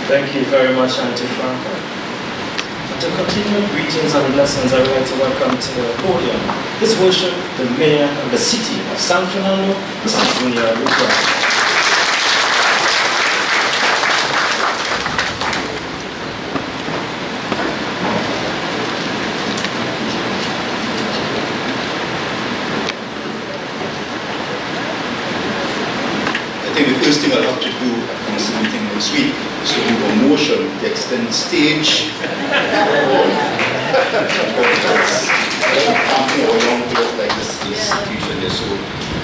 Thank you very much, Auntie Franco. And to continue greetings and blessings, I would like to welcome to the podium His Worship, the Mayor of the City of San Fernando, Mr. Junior Luca. I think the first thing I'll have to do at council meeting next week is to move a motion to extend the stage or long period like this institution here. So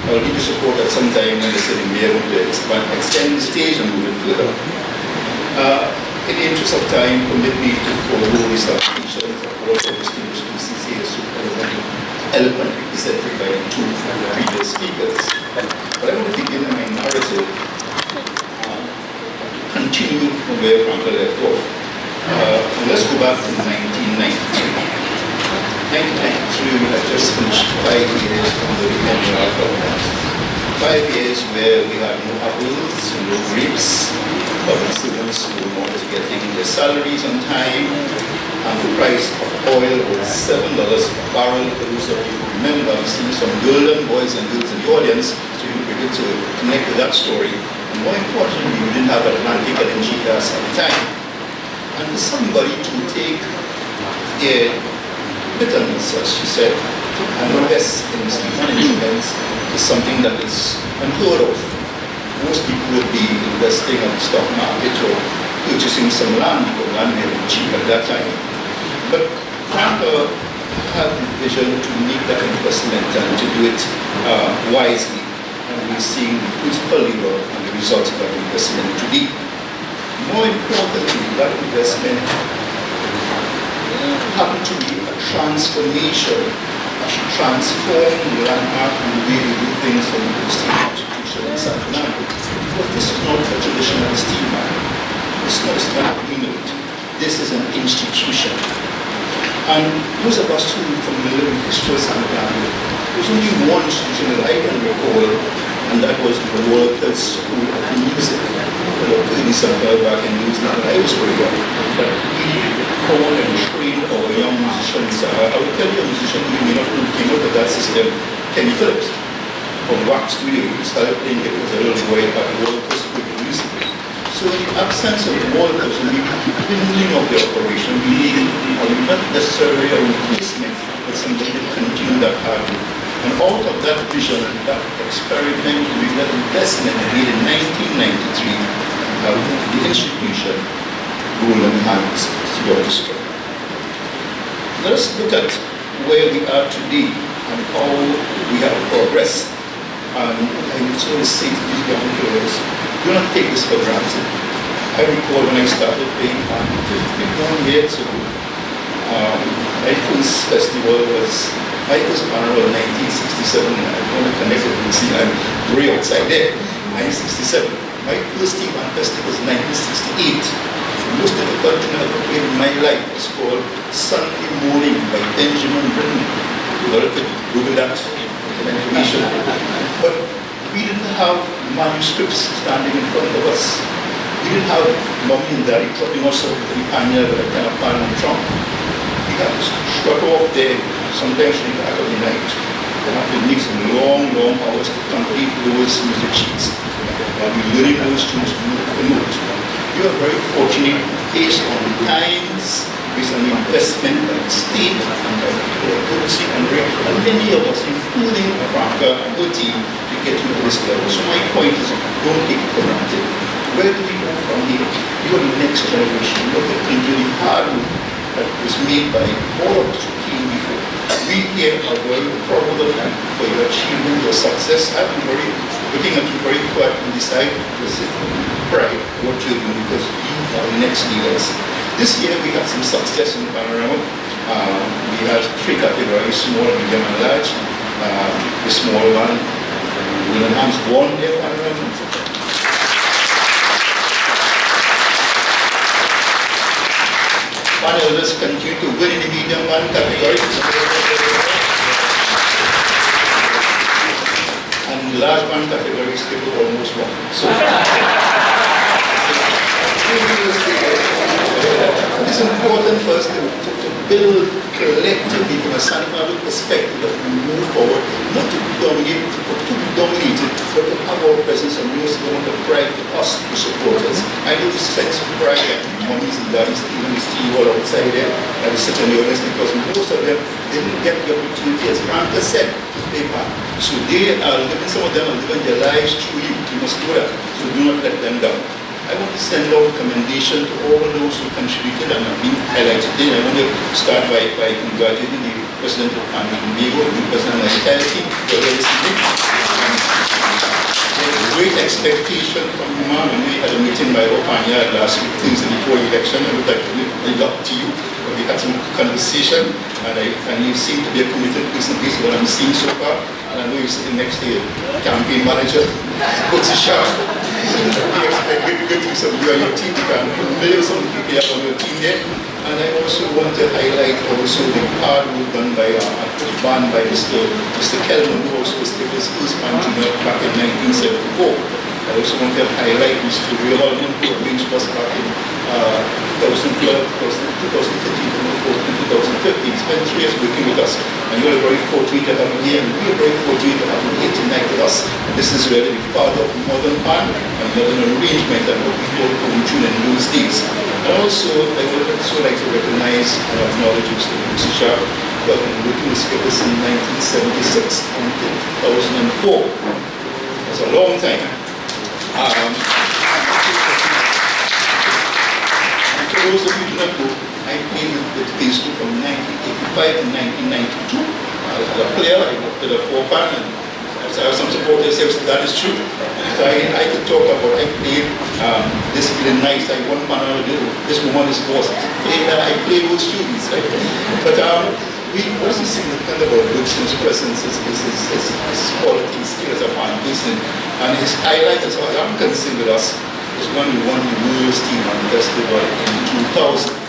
I'll need the support at some time when the city mayor want to extend the stage and move it further. In the interest of time, permit me to follow this application of all of the distinguished PCC so eloquently presented by the two previous speakers. But I want to begin my narrative, continue from where Franco left off. Let's go back to 1993. 1993, we had just finished 5 years under the Kellman government. 5 years where we had no apples, no grapes, public servants were not getting their salaries on time, and the price of oil was $7 per barrel. For those of you who remember, I've seen some golden boys and girls in the audience, so you'll be able to connect with that story. And more importantly, we didn't have Atlantic LNG gas at the time. And for somebody to take their pittance, as she said, and invest in steel management is something that is unheard of. Most people would be investing in the stock market or purchasing some land, because land may be cheap at that time. But Franco had the vision to make that investment and to do it wisely. And we're seeing the physical labor and the results of that investment today. More importantly, that investment happened to be a transformation. She transformed the landmark and the way we do things from the steel institution in San Fernando. But this is not a traditional steel mine. It's not a steel unit. This is an institution. And those of us who are familiar with the history of San Fernando, there's only one institution that I can recall, and that was the Workers' School of Music. Back in those days when I was growing up. But we called and trained our young musicians. I would tell you a musician who may not know came out of that system, Kenny Phillips, from Wax Studio. He started playing it as a little boy at the Workers' School of Music. So in the absence of workers, we binding of the operation, we needed not necessarily a replacement, but somebody to continue that hard work. And out of that vision, that experiment, that investment made in 1993, the institution golden hands to the orchestra. Let us look at where we are today and how we have progressed. And I would sort of say to these young players, do not take this for granted. I recall when I started playing 51 years ago, my first festival was, my first carnival in 1967. I want to connect it and see I'm way outside there. 1967. My first Steelband festival was 1968. The most difficult tune I ever played in my life was called Sunday Morning by Benjamin Britten. You could Google that for information. But we didn't have manuscripts standing in front of us. We didn't have mommy and daddy dropping us off to the panya with a kind of pan and drum. We had to strut off there, sometimes in the back of the night. We had to make some long hours to complete those music sheets. And we learning those tunes note for note. We are very fortunate based on the times, based on the investment by the state and by the people of Boogsie and Ray, and many of us, including Franca and her team, to get to this level. So my point is, don't take it for granted. Where do we go from here? You are the next generation. You are the continuing hard work that was made by all of us who came before. We here are very proud of you for your achievement, your success. I've been looking at you very quiet and decide to sit pride what you're doing because you are the next leaders. This year we had some success in the panorama. We had 3 categories, small, medium, and large. The small one, Willenham's won their panorama. Panelists continue to win in the medium one category. And the large one category still almost won. So important for us to build collectively from a San Fernando perspective that we move forward, not to dominate, to be dominated, but to have our presence and most of the pride to us, the supporters. I know this sense of pride that mummies and daddies, even this tea all outside there, that is sitting in the audience, because most of them didn't get the opportunity, as Frank has said, paper. So they are living, some of them are living their lives through you. You must do that. So do not let them down. I want to send out a commendation to all those who contributed and have been highlighted today. I want to start by congratulating the President of Nubia, the President of the entirety, for this evening. There's a great expectation from you, ma'am, and we had a meeting by Opanya last week, things before the election. I would like to leave up to you. We had some conversation, and you seem to be a committed person based on what I'm seeing so far. And I know you're sitting next to your campaign manager, Butch, Sharpe. We expect good things of you and your team. You can familiar with some of the people you have on your team there. And I also want to highlight also the hard work done by band by Mr. Kellman, who also was the first entrepreneur back in 1974. I also want to highlight Mr. Ray Holman, who arranged us back in 2012, 2013, 2015. He spent 3 years working with us. And you're very fortunate to have him here, and we're very fortunate to have him here tonight with us. And this is really the father of modern band and modern arrangement and what we call home tune in those days. And also, I would also like to recognize and acknowledge Mr. Boogsie Sharpe, who has been working with Skippers in 1976 until 2004. That's a long time. And for those of you who do not know, I played with Paisley from 1985 to 1992. As a player, I played a 4-pan, and I have some supporters say that is true. So I could talk about, I played this feeling nice, I won man on the this woman is boss. I played with students, right? But we also significant about Boogsy's presence, his quality, his skills of hand listening, and his highlight as far as I'm concerned with us is when we won the World's Team on the festival in 2000.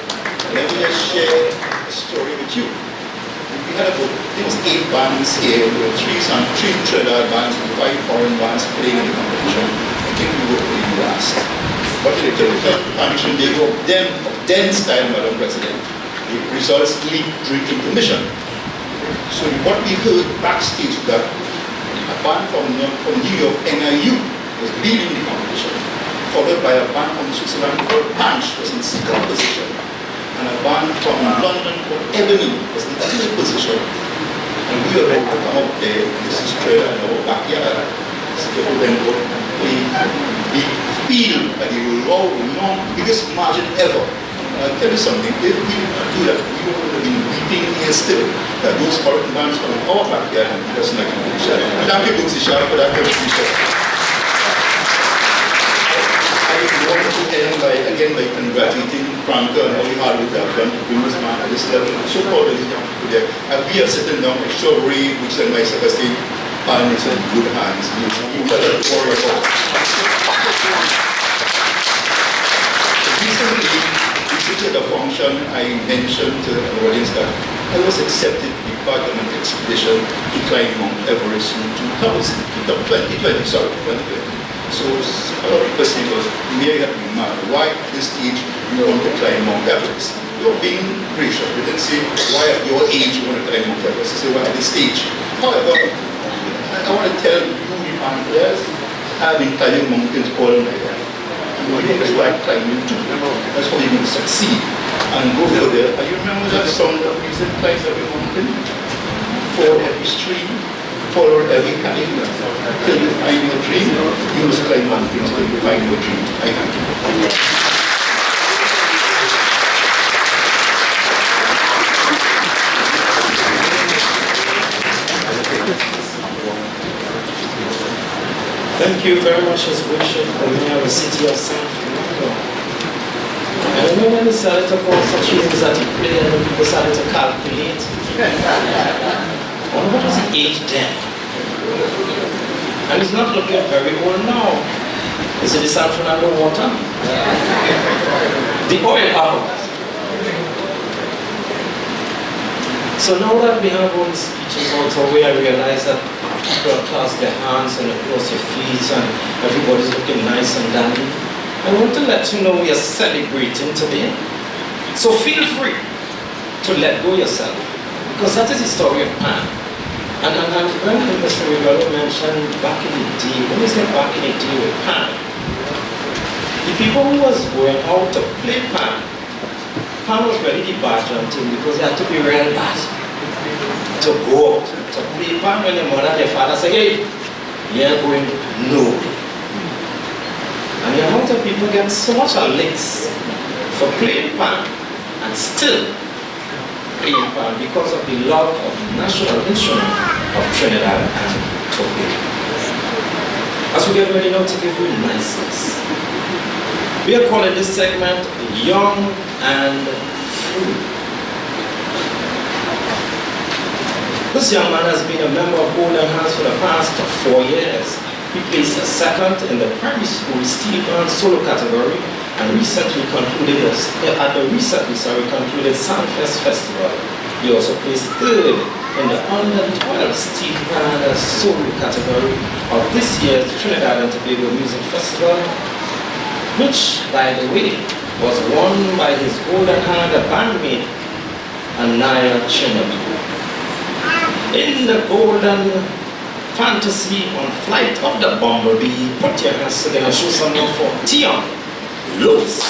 Let me just share a story with you. We had about, there was 8 bands here, there were 3 Trinidad bands, 5 foreign bands playing in the competition. I think we were playing last. What did they tell you? Competition, they go then style, Madam President. The results leaked during intermission. So what we heard backstage that a band from New York, NIU, was leading the competition, followed by a band from Switzerland called Punch, was in 2nd position. And a band from London called Ebony was in 3rd position. And we were about to come up there, this is Trinidad in our backyard. So people then go and play the field at the long, biggest margin ever. And I'll tell you something, if we did not do that, we would have been weeping here still that those foreign bands from our backyard and just like competition. Thank you, Boogsie Sharpe, for that contribution. I want to end by congratulating Frank and all the hard work that have done to bring this man at this level. I'm so proud of these young people there. And we are sitting down, I'm sure Ray, Butch and myself are saying, and it's in good hands. You better worry about it. Recently at a function, I mentioned to the audience that I was accepted to be part of an expedition to climb Mount Everest in 2020. So a lot of people say, Mary had been mad. Why at this age you want to climb Mount Everest? You're being gracious. We didn't say, why at your age you want to climb Mount Everest? They say, why at this stage? However, I want to tell you, young players, I've been climbing mountains all my life. And that's why I'm climbing too. That's how you're going to succeed and go further. And you remember that song that we said, climb every mountain, fall every stream, follow every canyon, till you find your dream. You must climb mountains till you find your dream. I thank you. Thank you very much, His Worship, the Mayor of the City of San Fernando. And I know when he started to call such things that he played, and people started to calculate. What was the age then? And he's not looking very old now. Is it the San Fernando water? The oil album. So now that we have all these speeches out the way, I realize that people clasp their hands and across your feet and everybody's looking nice and dandy. I want to let you know we are celebrating today. So feel free to let go yourself, because that is the story of Pan. And when Mr. Rigolo mentioned back in the day, when we say back in the day with Pan, the people who was going out to play Pan was really the Bertrand team, because they had to be real bad to go out to play Pan when their mother and their father say, hey, you're going nowhere. And the amount of people get so much licks for playing Pan and still playing Pan because of the love of the national instrument of Trinidad and Tobago. As we get ready now to give you niceness, we are calling this segment Young and Free. This young man has been a member of Golden Hands for the past 4 years. He placed second in the primary school Steelband solo category and recently concluded concluded Soundfest Festival. He also placed third in the under 12 Steelband solo category of this year's Trinidad and Tobago Music Festival, which, by the way, was won by his Golden Hand bandmate Anaya Chinabu. In the Golden Fantasy on Flight of the Bumblebee, put your hands together and show some love for Tion Lewis.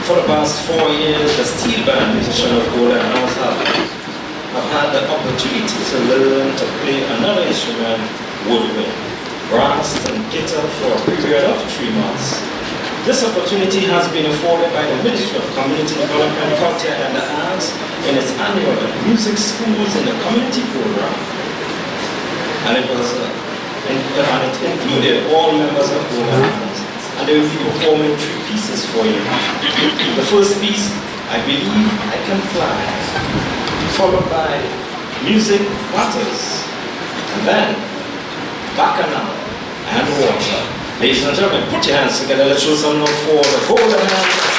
For the past 4 years, the Steelband musician of Golden House have had the opportunity to learn to play another instrument, woodwind, brass and guitar for a period of 3 months. This opportunity has been afforded by the Ministry of Community Development, Culture and the Arts in its annual Music Schools in the Community program. and it included all members of Holman Fans, and they will be performing 3 pieces for you. The first piece, I Believe I Can Fly, followed by Music Matters, and then Bacchanal and Water. Ladies and gentlemen, put your hands together. Let's show some love for the Holman Fans.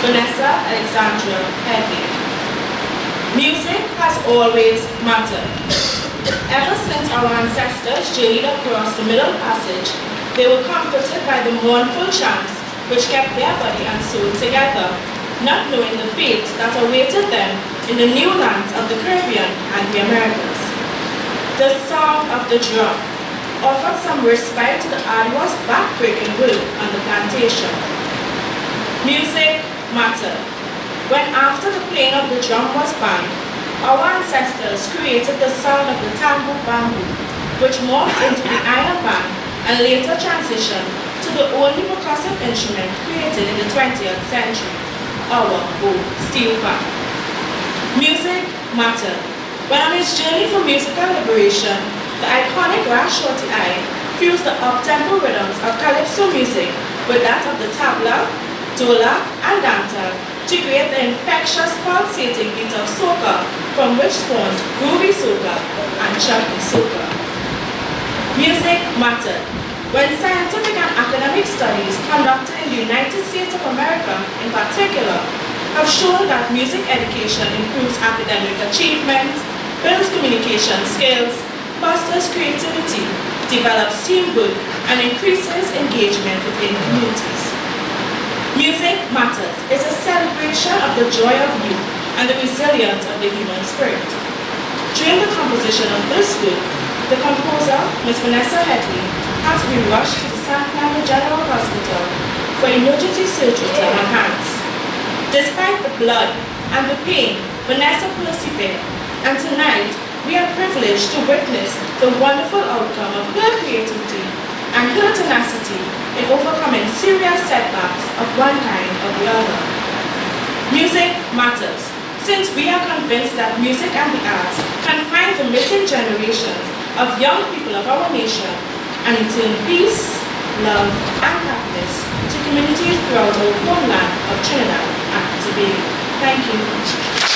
Vanessa Alexandra Headley. Music has always mattered. Ever since our ancestors journeyed across the Middle Passage, they were comforted by the mournful chants which kept their body and soul together, not knowing the fate that awaited them in the new lands of the Caribbean and the Americas. The song of the drum offered some respite to the arduous back-breaking work on the plantation. Music mattered. When after the playing of the drum was banned, our ancestors created the sound of the tambour bamboo, which morphed into the iron band and later transitioned to the only percussive instrument created in the 20th century, our own Steelband. Music mattered. When on his journey for musical liberation, the iconic Shorty I fused the up-tempo rhythms of calypso music with that of the tabla, dola, and danta to create the infectious pulsating beat of soca, from which spawned groovy soca and chutney soca. Music mattered. When scientific and academic studies conducted in the United States of America in particular have shown that music education improves academic achievements, builds communication skills, fosters creativity, develops teamwork, and increases engagement within communities. Music Matters is a celebration of the joy of youth and the resilience of the human spirit. During the composition of this work, the composer, Ms. Vanessa Headley, had to be rushed to the San Fernando General Hospital for emergency surgery to her hands. Despite the blood and the pain, Vanessa persevered, and tonight, we are privileged to witness the wonderful outcome of her creativity and her tenacity in overcoming serious setbacks of one kind or the other. Music matters, since we are convinced that music and the arts can find the missing generations of young people of our nation and return peace, love, and happiness to communities throughout our homeland of Trinidad and Tobago. Thank you.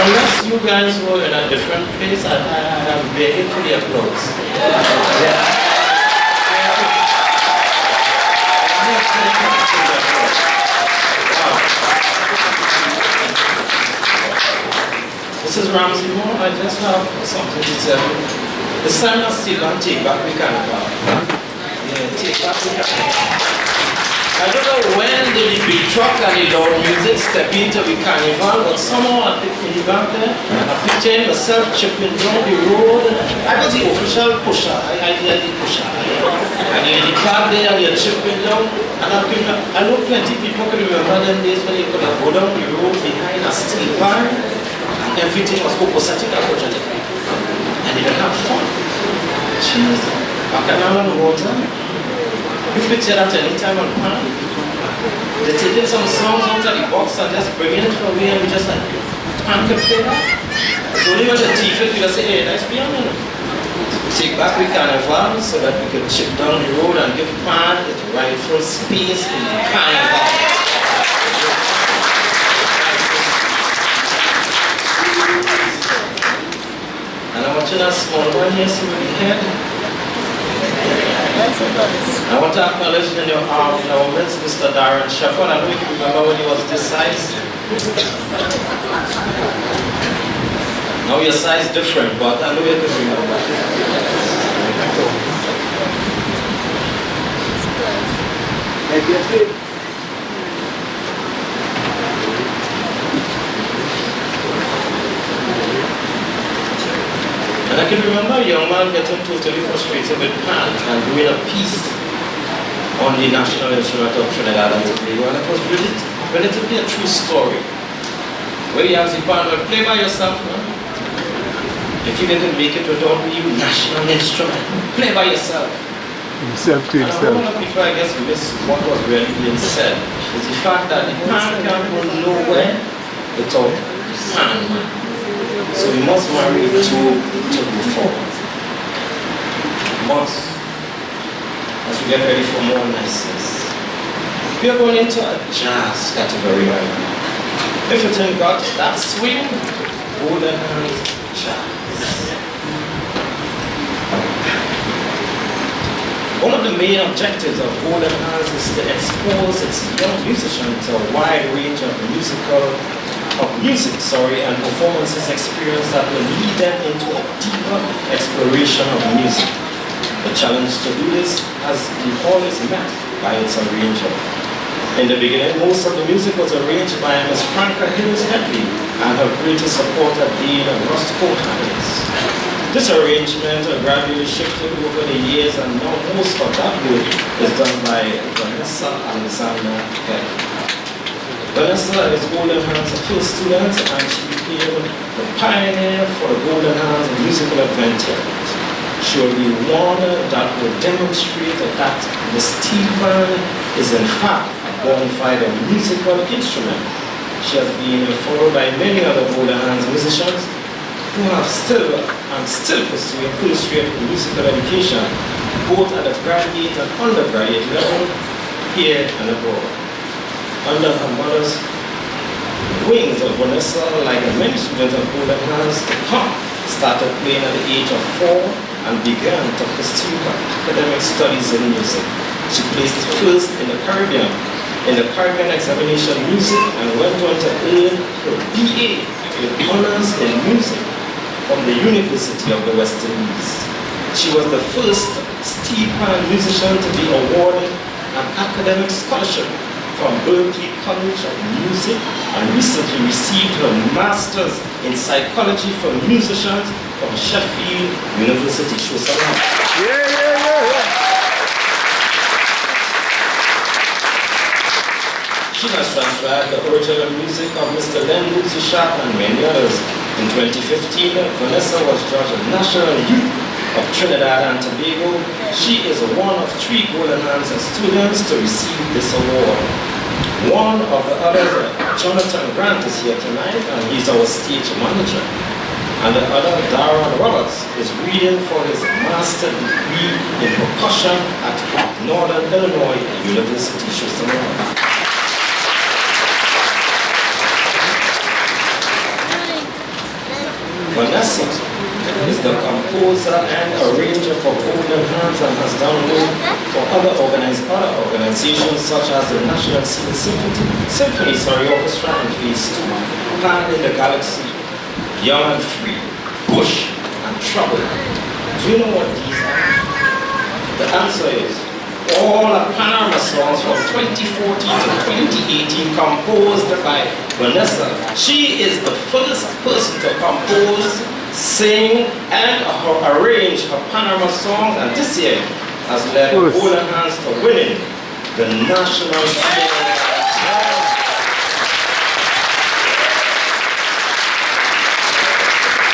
unless you guys were in a different place, I'm begging for the applause. Yeah. This is Ramsey Moore. I just have something to tell you. This time I still don't take back the carnival. Yeah, take back the carnival. I don't know when the big truck and the loud music step into the carnival, but somehow I picked me back there. I pictured myself chipping down the road. I was the official pusher. I did the pusher. And you're in the car there and you're chipping down. And I know plenty of people can remember them days when you could have go down the road behind a steel bar. Everything was opposite approaching. And you have fun. Cheers. Bacchanal on the water. You picture that any time on pan. They're taking some songs out of the box and just bringing it from me and we just like, pan can play that. So only when the thief it, we just say, hey, let's be on it. Take back the carnival so that we can chip down the road and give pan its rightful space in the carnival. And I want you to small one here, see with the head. I want to acknowledge in our midst Mr. Sharpe. I don't know if you remember when he was this size. Now your size is different, but I know you can remember. And I can remember a young man getting totally frustrated with pan and doing a piece on the national instrument of Trinidad and Tobago, and it was relatively a true story. Where he asked the pan, well, play by yourself, man. If you didn't make it without the national instrument, play by yourself. Himself to himself. And a lot of people, I guess, miss what was really being said. It's the fact that the pan can't go nowhere without pan, man. So we must marry the two to go forward. Must. As we get ready for more niceness. We are going into a jazz category right now. If you think got that swing, golden hands, jazz. One of the main objectives of Golden Hands is to expose its young musicians to a wide range of music and performances experience that will lead them into a deeper exploration of music. The challenge to do this has been always met by its arranger. In the beginning, most of the music was arranged by Ms. Franca Hills Headley and her greatest supporter, Dean Roscoe Harris. This arrangement gradually shifted over the years, and now most of that work is done by Vanessa Alexander Headley. Vanessa is Golden Hands' first student, and she became the pioneer for the Golden Hands musical adventure. She will be one that will demonstrate that the Steelband is in fact a bona fide musical instrument. She has been followed by many other Golden Hands musicians who have still pursuing post-grad musical education, both at the graduate and undergraduate level, here and abroad. Under her mother's wings of Vanessa, like many students of Golden Hands, started playing at the age of 4 and began to pursue her academic studies in music. She placed first in the Caribbean examination music and went on to earn her BA with honors in music from the University of the West Indies. She was the first Steelband musician to be awarded an academic scholarship from Berkeley College of Music and recently received her Master's in Psychology for Musicians from Sheffield University. Show some love. She has transcribed the original music of Mr. Sharpe and many others. In 2015, Vanessa was judged as National Youth of Trinidad and Tobago. She is one of 3 Golden Hands students to receive this award. One of the others, Jonathan Grant, is here tonight, and he's our stage manager. And the other, Darren Roberts, is reading for his master degree in percussion at Northern Illinois University. composer and arranger for Golden Hands and has done work for other organizations such as the National Symphony Orchestra and Phase 2, Pan in the Galaxy, Young and Free, Bush, and Trouble. Do you know what these are? The answer is all Panorama songs from 2014 to 2018 composed by Vanessa. She is the first person to compose, sing, and arrange her Panorama songs, and this year has led Golden Hands to winning the National Symphony.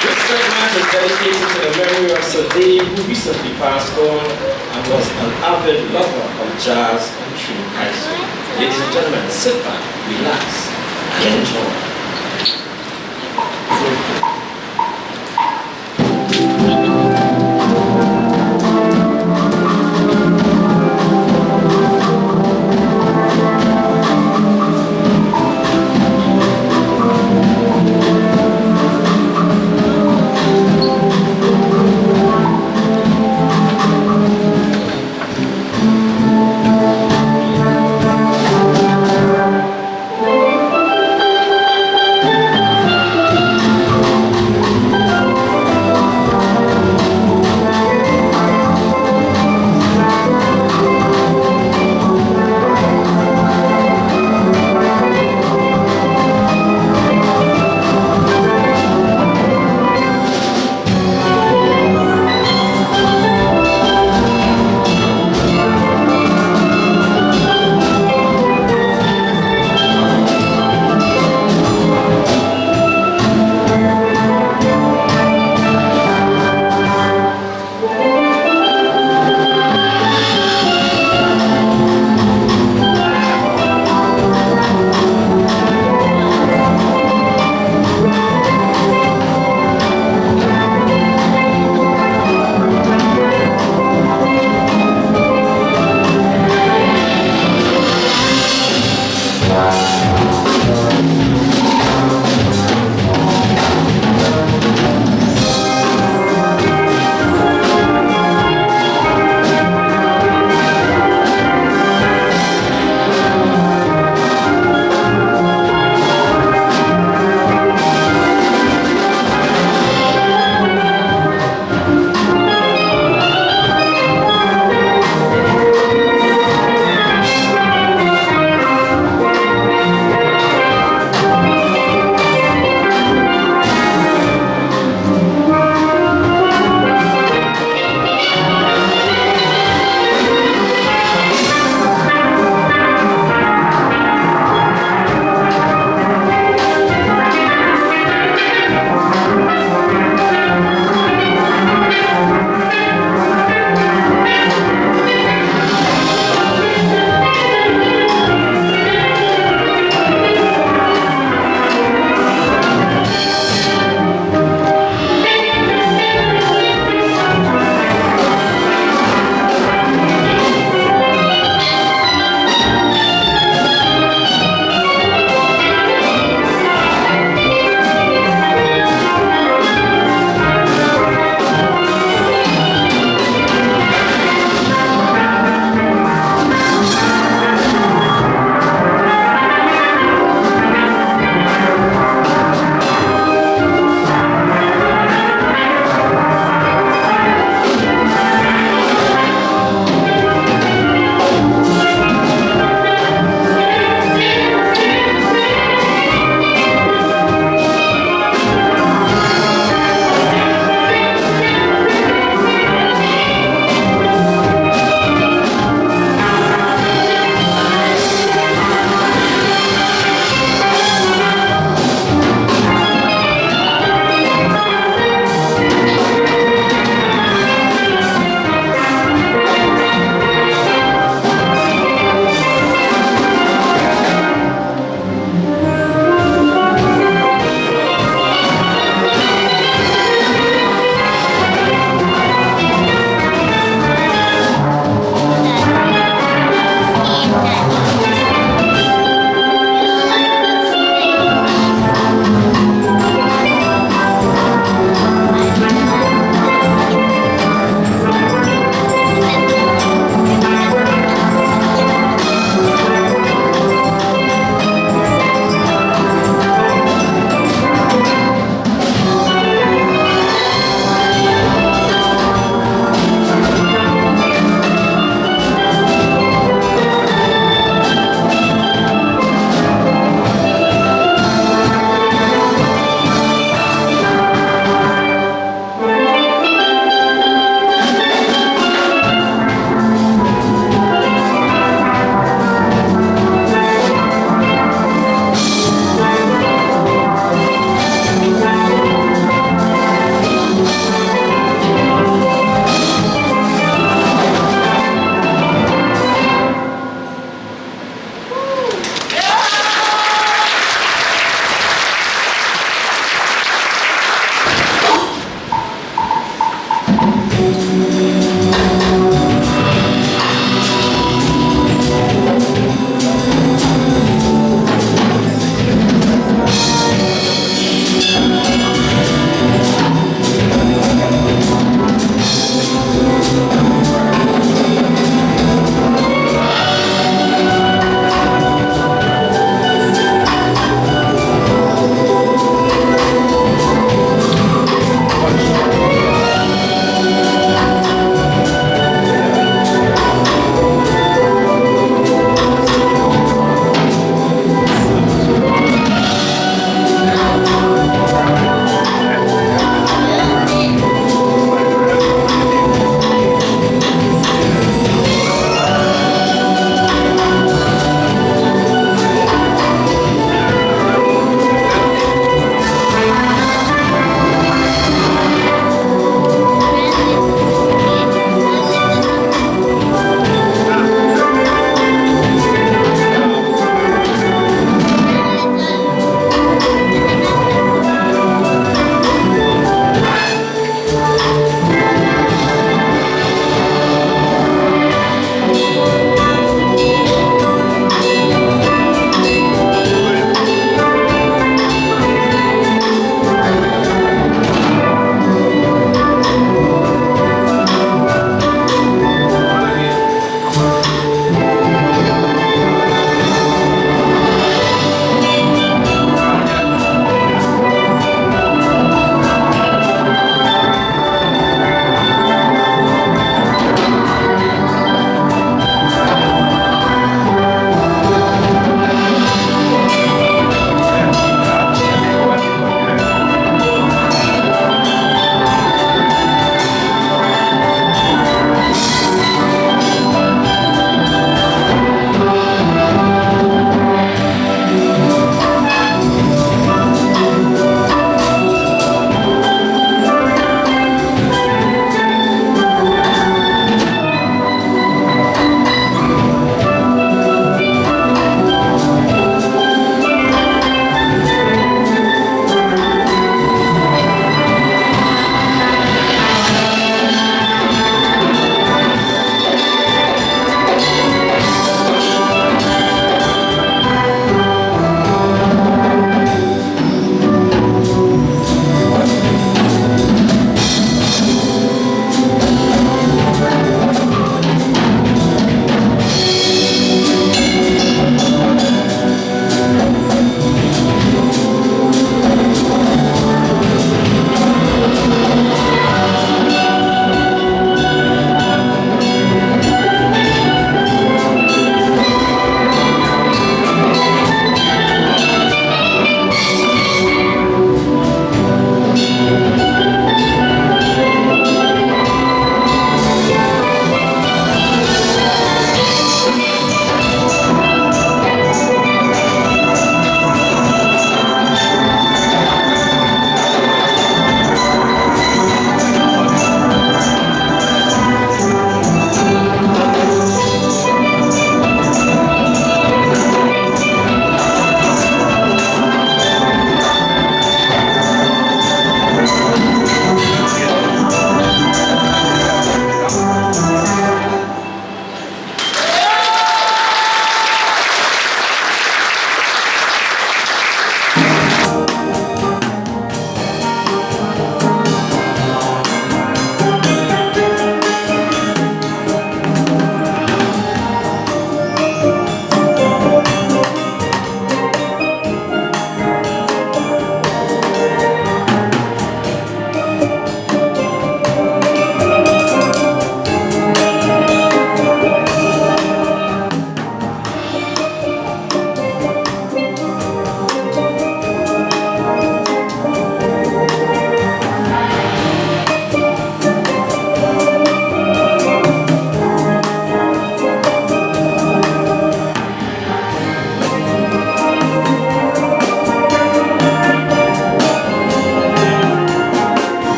This segment is dedicated to the memory of Sir Dave, who recently passed on and was an avid lover of jazz and true country. Ladies and gentlemen, sit back, relax, and enjoy.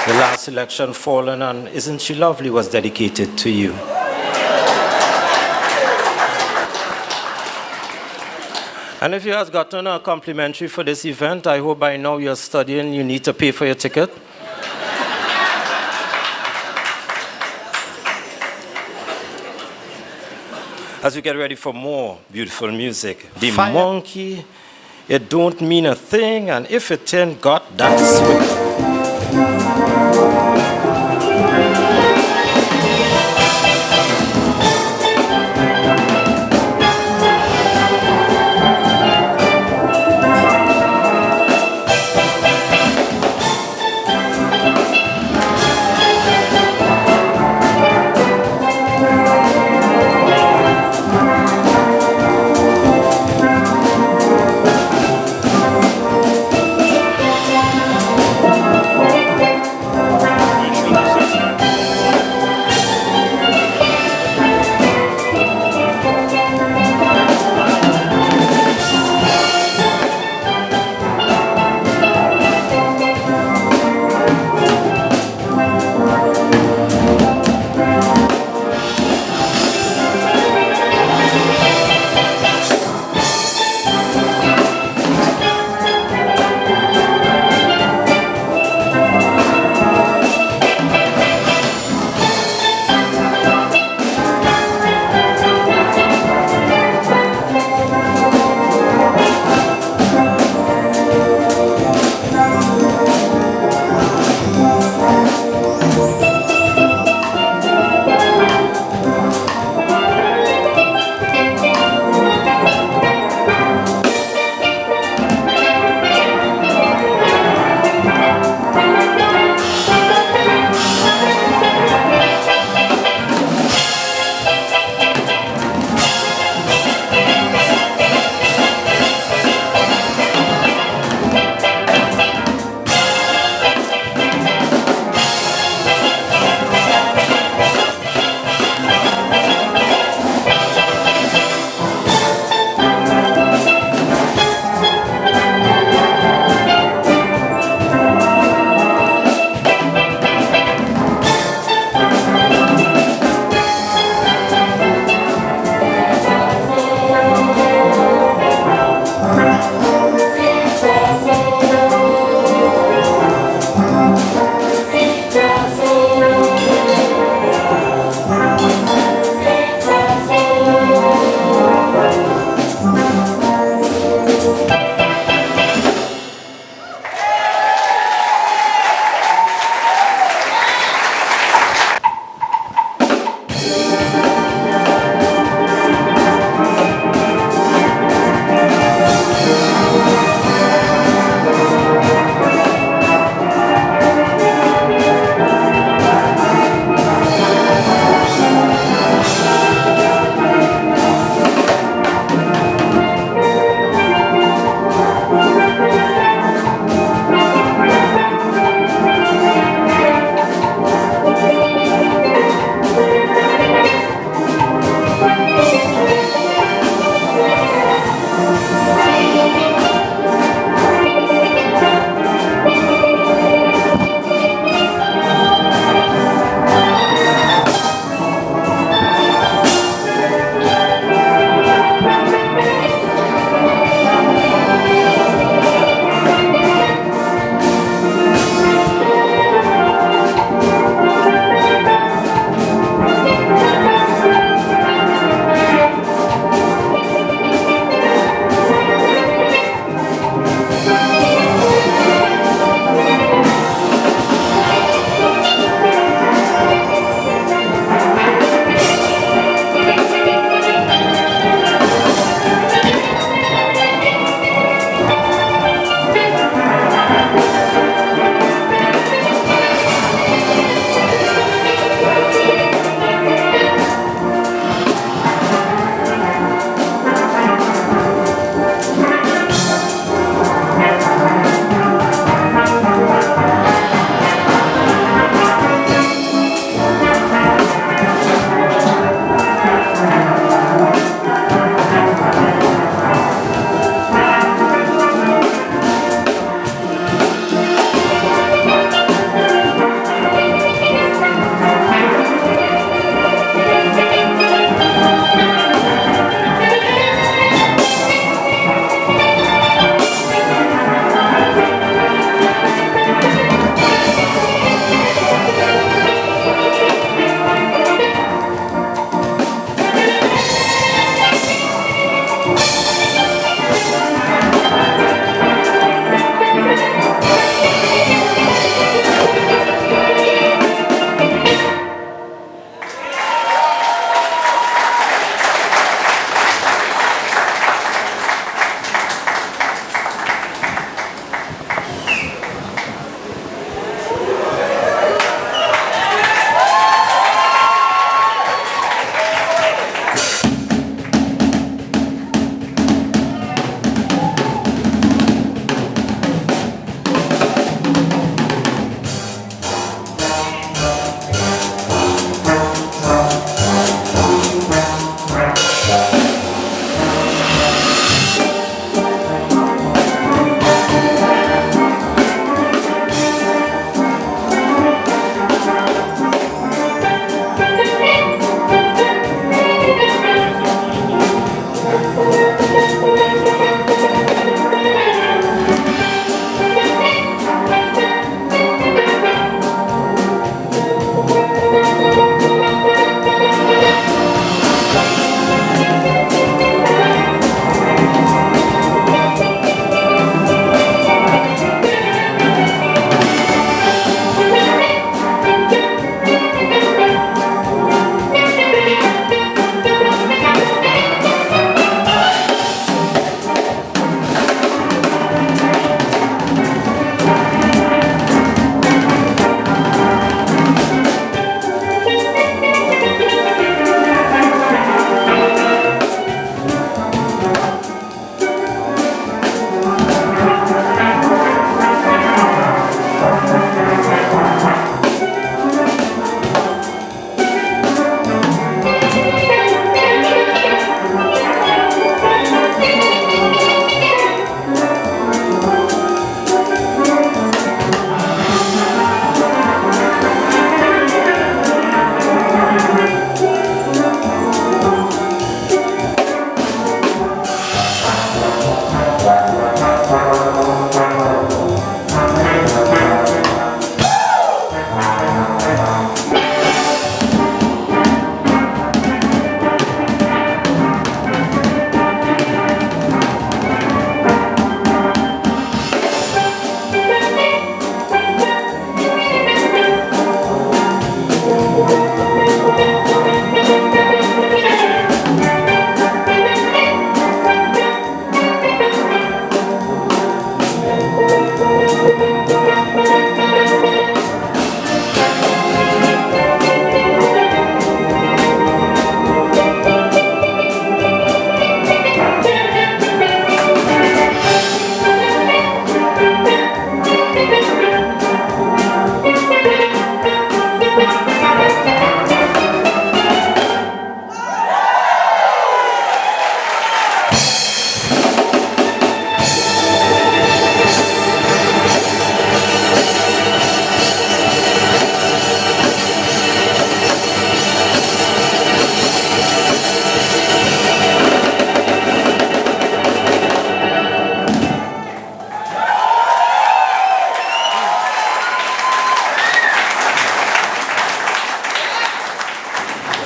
The last election, Fallen on Isn't She Lovely, was dedicated to you. And if you have gotten a complimentary for this event, I hope by now you're studying, you need to pay for your ticket. As we get ready for more beautiful music, the monkey, it don't mean a thing, and if it ain't got that swing.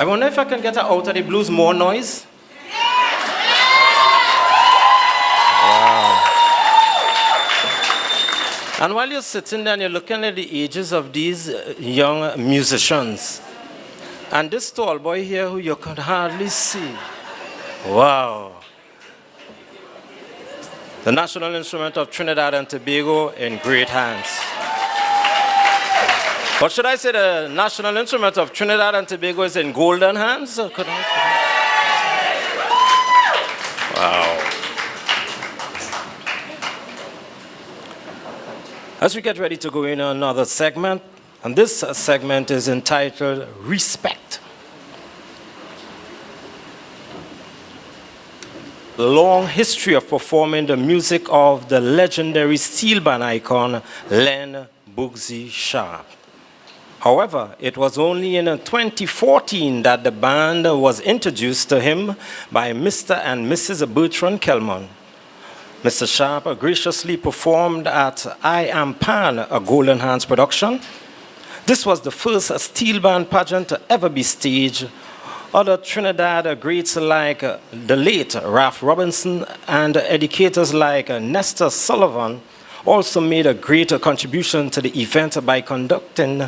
I wonder if I can get out of the blues more noise. Wow. And while you're sitting there and you're looking at the ages of these young musicians, and this tall boy here who you could hardly see. Wow. The national instrument of Trinidad and Tobago in great hands. Or should I say the national instrument of Trinidad and Tobago is in golden hands? Wow. As we get ready to go in another segment, and this segment is entitled Respect. The long history of performing the music of the legendary Steelband icon, Len Boogsie Sharpe. However, it was only in 2014 that the band was introduced to him by Mr. and Mrs. Bertrand Kellman. Mr. Sharpe graciously performed at I Am Pan, a Golden Hands production. This was the first Steelband pageant to ever be staged. Other Trinidad greats like the late Ralph Robinson and educators like Nestor Sullivan also made a great contribution to the event by conducting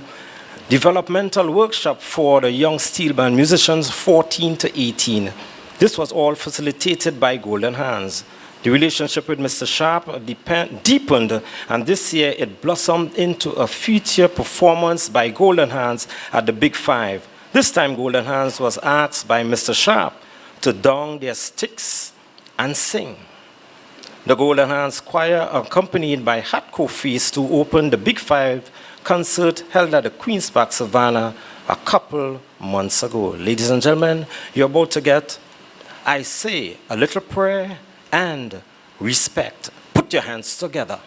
developmental workshop for the young Steelband musicians 14 to 18. This was all facilitated by Golden Hands. The relationship with Mr. Sharpe deepened, and this year it blossomed into a future performance by Golden Hands at the Big Five. This time Golden Hands was asked by Mr. Sharpe to don their sticks and sing. The Golden Hands Choir, accompanied by Hatco Face, to open the Big Five concert held at the Queen's Park Savannah a couple months ago. Ladies and gentlemen, you're about to get, I Say a Little Prayer and Respect. Put your hands together.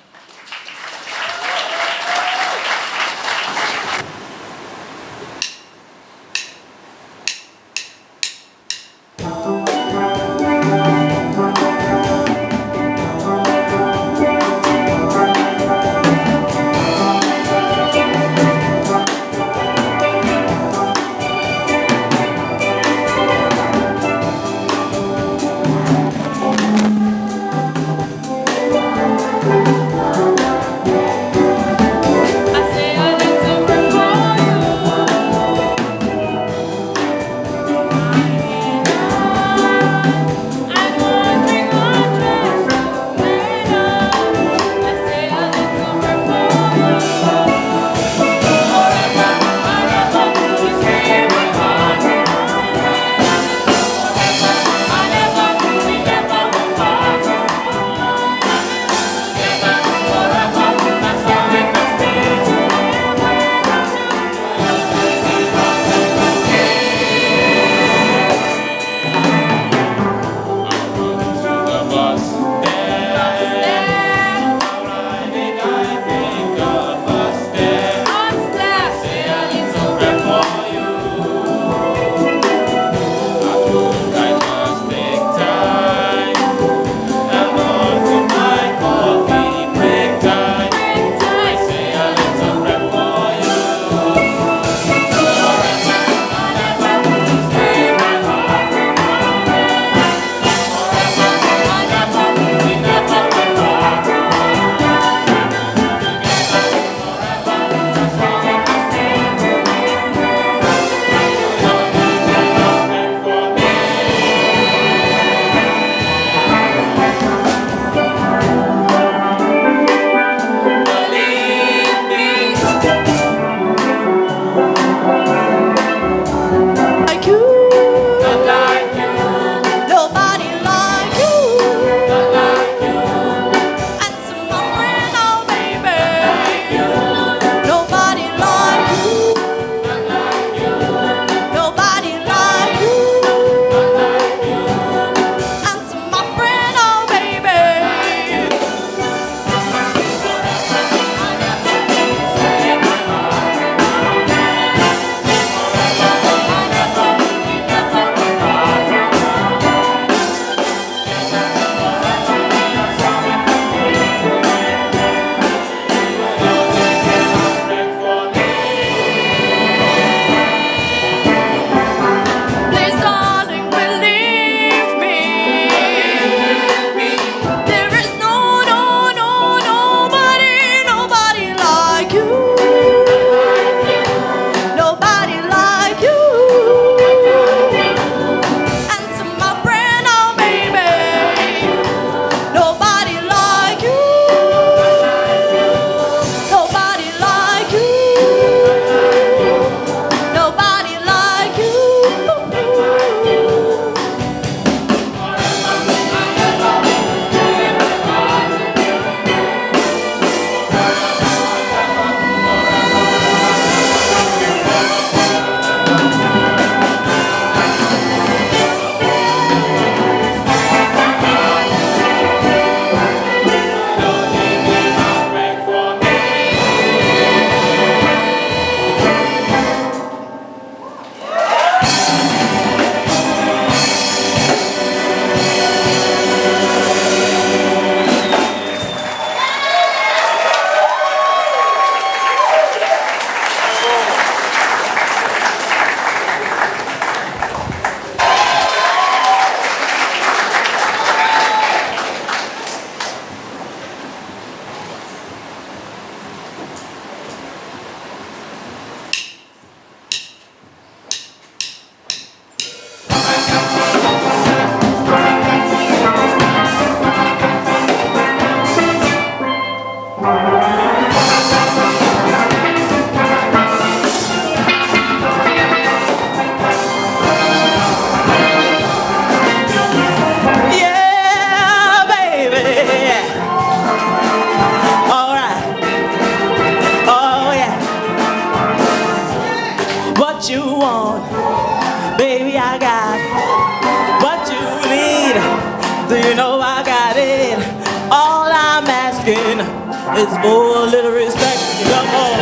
It's for a little respect. Come on,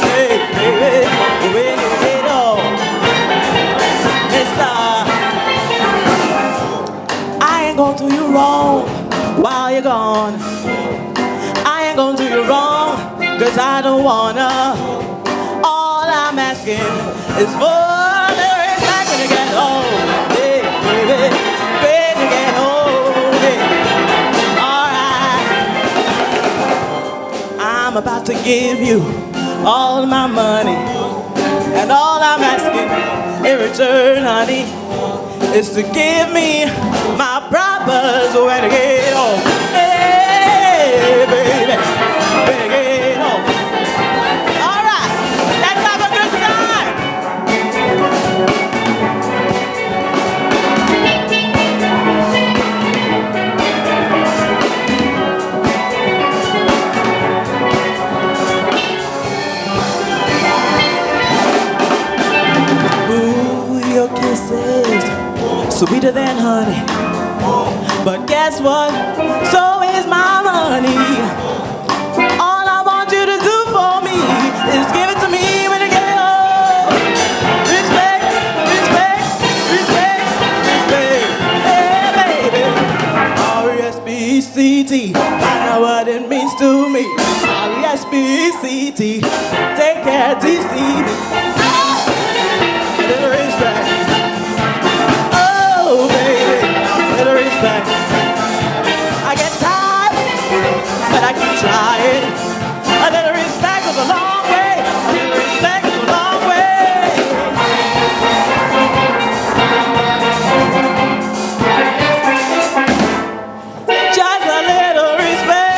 hey, baby, when you get on. I ain't gonna do you wrong while you're gone. I ain't gonna do you wrong, cause I don't wanna. All I'm asking is for a little respect when you get home. Hey, baby, when you get home. Hey. Alright, I'm about to give you all my money, and all I'm asking in return, honey, is to give me my propers when I get home. Hey, baby, when I get home. All right, let's have a good time. Ooh, your kisses sweeter than honey, but guess what? So is my money. All I want you to do for me is give it to me when you get home. Respect, respect, respect, respect. Hey, baby. R-E-S-P-E-C-T. I know what it means to me. R-E-S-P-E-C-T. Take care, deceive me. A little respect. Oh, baby, a little respect. I get tired, but I keep trying. A little respect goes a long way. A little respect goes a long way. Just a little respect,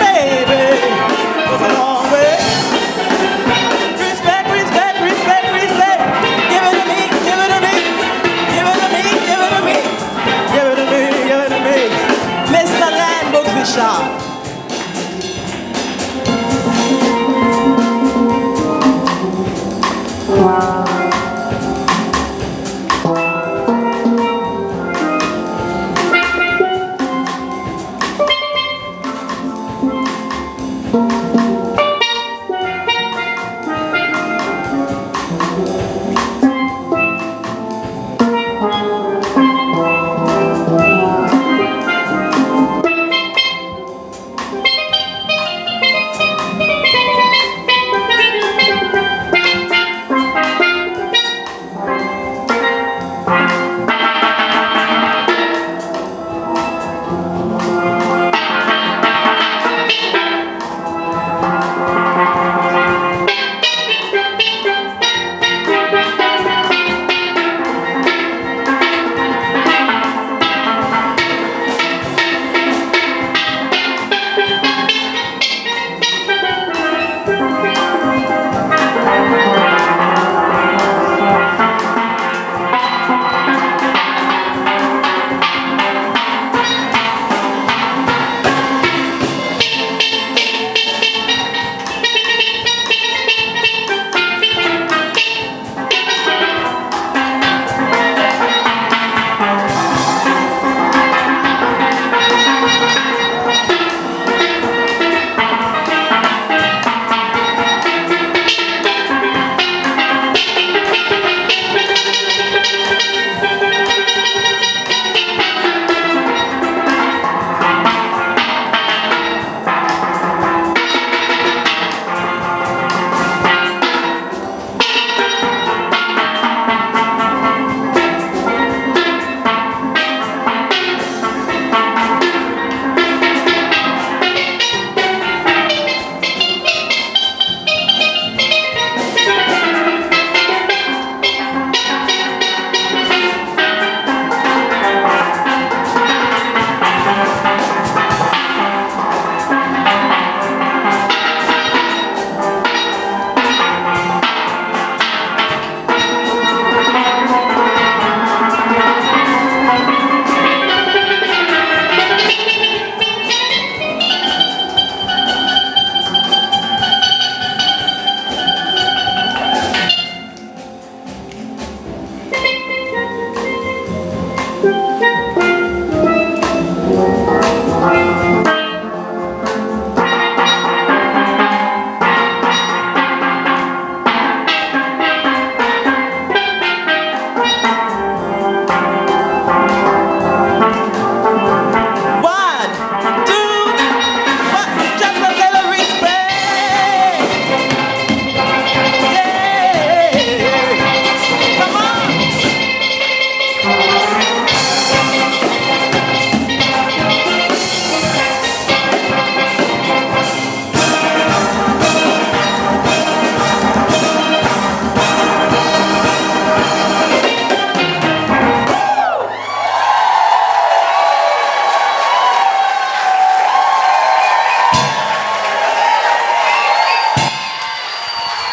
baby, goes a long way. Respect, respect, respect, respect. Give it to me, give it to me. Give it to me, give it to me. Give it to me, give it to me. Mr. Land Boogsie Sharpe.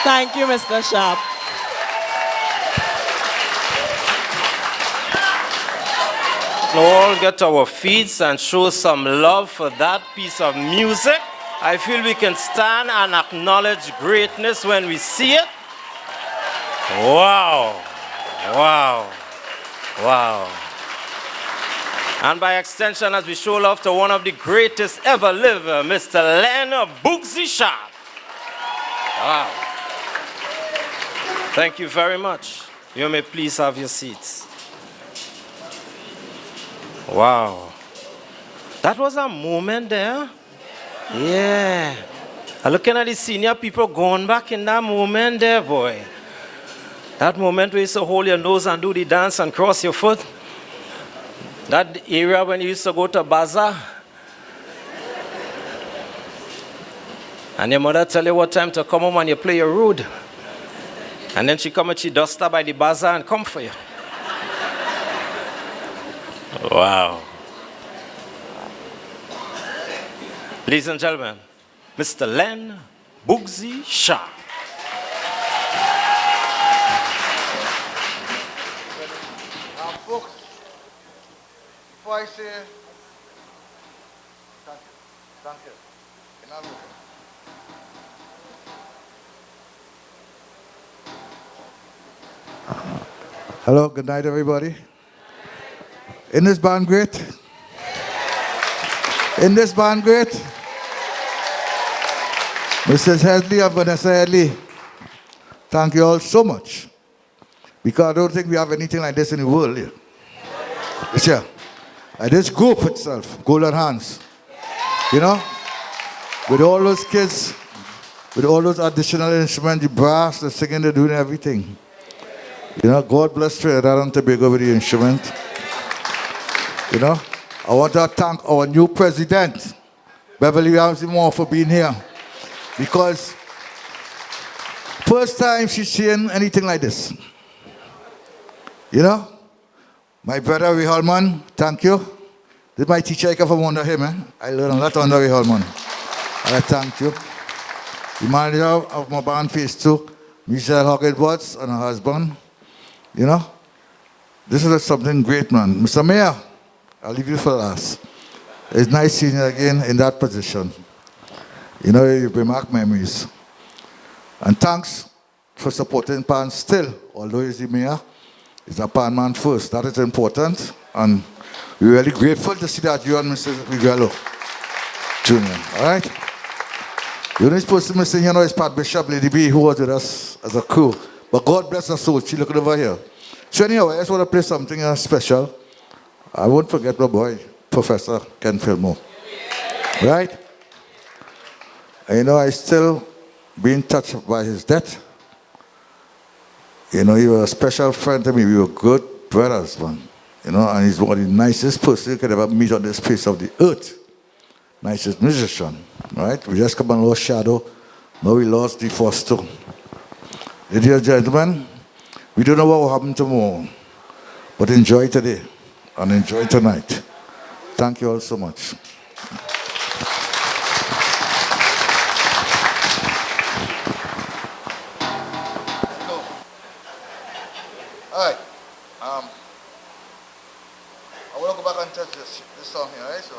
Thank you, Mr. Sharpe. All get to our feet and show some love for that piece of music. I feel we can stand and acknowledge greatness when we see it. Wow. Wow. Wow. And by extension, as we show love to one of the greatest ever live, Mr. Len Boogsie Sharpe. Wow. Thank you very much. You may please have your seats. Wow. That was a moment there. Yeah. I'm looking at the senior people going back in that moment there, boy. That moment where you used to hold your nose and do the dance and cross your foot. That area when you used to go to bazaar. And your mother tell you what time to come home and you play your rude. And then she come and she dust her by the bazaar and come for you. Wow. Ladies and gentlemen, Mr. Len Boogsie Sharpe. Folks, before I say thank you. Hello, good night, everybody. In this band great? In this band great? Mrs. Headley and Vanessa Headley, thank you all so much. Because I don't think we have anything like this in the world here. This year. And this group itself, Golden Hands, you know, with all those kids, with all those additional instruments, the brass, the singing, they're doing everything. You know, God bless Trinidad and Tobago with the instrument. You know, I want to thank our new president, Beverly Ramsey-Moore, for being here. Because first time she's seeing anything like this. You know, my brother Ray Holman, thank you. This is my teacher, I come from under him. I learned a lot under Ray Holman. And I thank you. The manager of my band, Phase 2, Michelle Hoggett-Watts, and her husband. You know, this is something great, man. Mr. Mayor, I'll leave you for last. It's nice seeing you again in that position. You know, you bring back memories. And thanks for supporting Pan still, although he's the mayor. He's a Pan man first. That is important. And we're really grateful to see that you and Mr. Miguelo Jr., all right? The only person missing here now is Pat Bishop, Lady B, who was with us as a crew. But God bless her soul. She's looking over here. So anyhow, I just want to play something special. I won't forget my boy, Professor Ken Fillmore. Right? And you know, I still being touched by his death. You know, he was a special friend to me. We were good brothers, man. You know, and he's one of the nicest person you could ever meet on this face of the earth. Nicest musician, right? We just come and lost Shadow. Now we lost the first two. Ladies and gentlemen, we don't know what will happen tomorrow, but enjoy today and enjoy tonight. Thank you all so much. All right. I want to go back and touch this song here, right? So.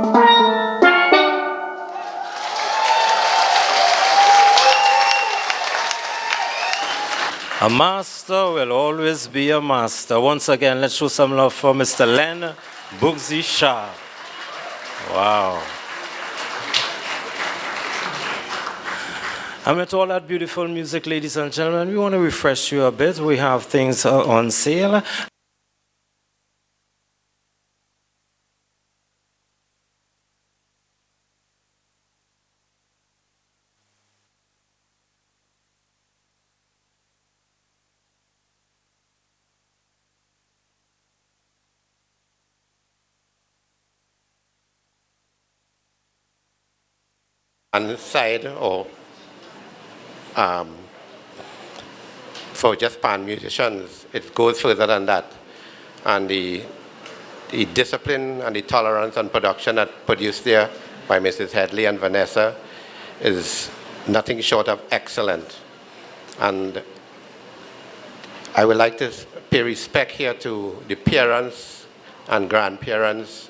A master will always be a master. Once again, let's show some love for Mr. Len Boogsie Sharpe. Wow. And with all that beautiful music, ladies and gentlemen, we want to refresh you a bit. We have things on sale. On the side or for just pan musicians, it goes further than that. And the discipline and the tolerance and production that produced there by Mrs. Headley and Vanessa is nothing short of excellent. And I would like to pay respect here to the parents and grandparents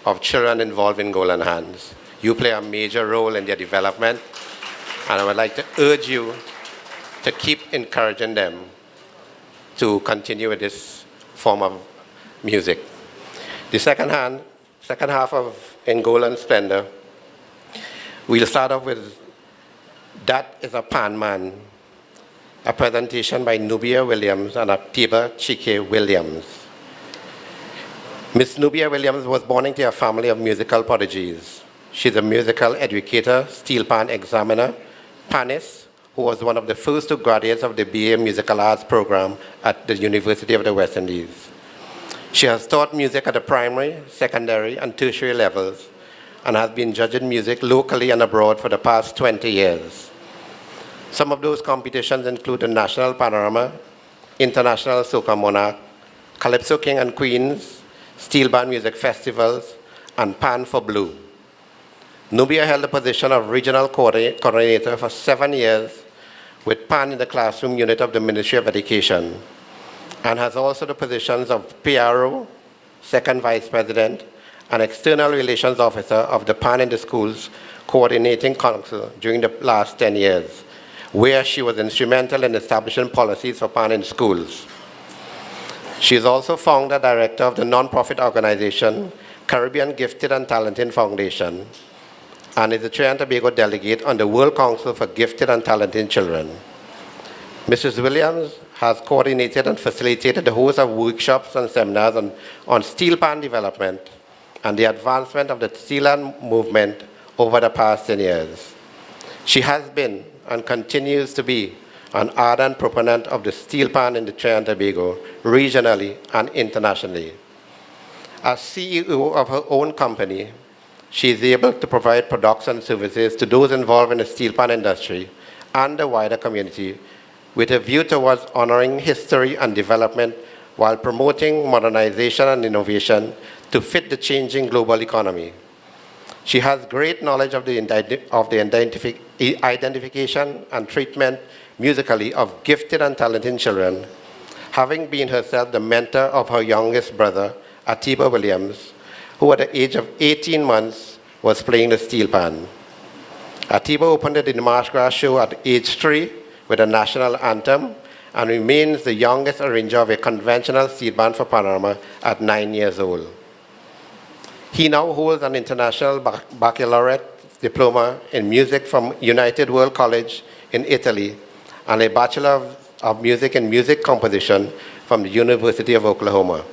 of children involved in Golden Hands. You play a major role in their development, and I would like to urge you to keep encouraging them to continue with this form of music. The second half of In Golden Splendor, we'll start off with That Is a Pan Man, a presentation by Nubia Williams and Atiba Chike Williams. Miss Nubia Williams was born into a family of musical prodigies. She's a musical educator, steelband examiner, panist, who was one of the first two graduates of the BA Musical Arts program at the University of the West Indies. She has taught music at the primary, secondary, and tertiary levels, and has been judging music locally and abroad for the past 20 years. Some of those competitions include the National Panorama, International Soca Monarch, Calypso King and Queens, Steelband Music Festivals, and Pan for Blue. Nubia held the position of regional coordinator for 7 years with Pan in the classroom unit of the Ministry of Education, and has also the positions of PRO, second vice president, and external relations officer of the Pan in the Schools Coordinating Council during the last 10 years, where she was instrumental in establishing policies for Pan in schools. She is also founder director of the nonprofit organization Caribbean Gifted and Talented Foundation, and is the Trinidad and Tobago delegate on the World Council for Gifted and Talented Children. Mrs. Williams has coordinated and facilitated a host of workshops and seminars on steelband development and the advancement of the steelband movement over the past 10 years. She has been and continues to be an ardent proponent of the steelband in the Trinidad and Tobago, regionally and internationally. As CEO of her own company, she is able to provide products and services to those involved in the steelband industry and the wider community with a view towards honoring history and development while promoting modernization and innovation to fit the changing global economy. She has great knowledge of the identification and treatment musically of gifted and talented children, having been herself the mentor of her youngest brother, Atiba Williams, who at the age of 18 months was playing the steelband. Atiba opened the Marsh Grass show at age 3 with a national anthem and remains the youngest arranger of a conventional steelband for Panorama at 9 years old. He now holds an international baccalaureate diploma in music from United World College in Italy and a Bachelor of Music in Music Composition from the University of Oklahoma.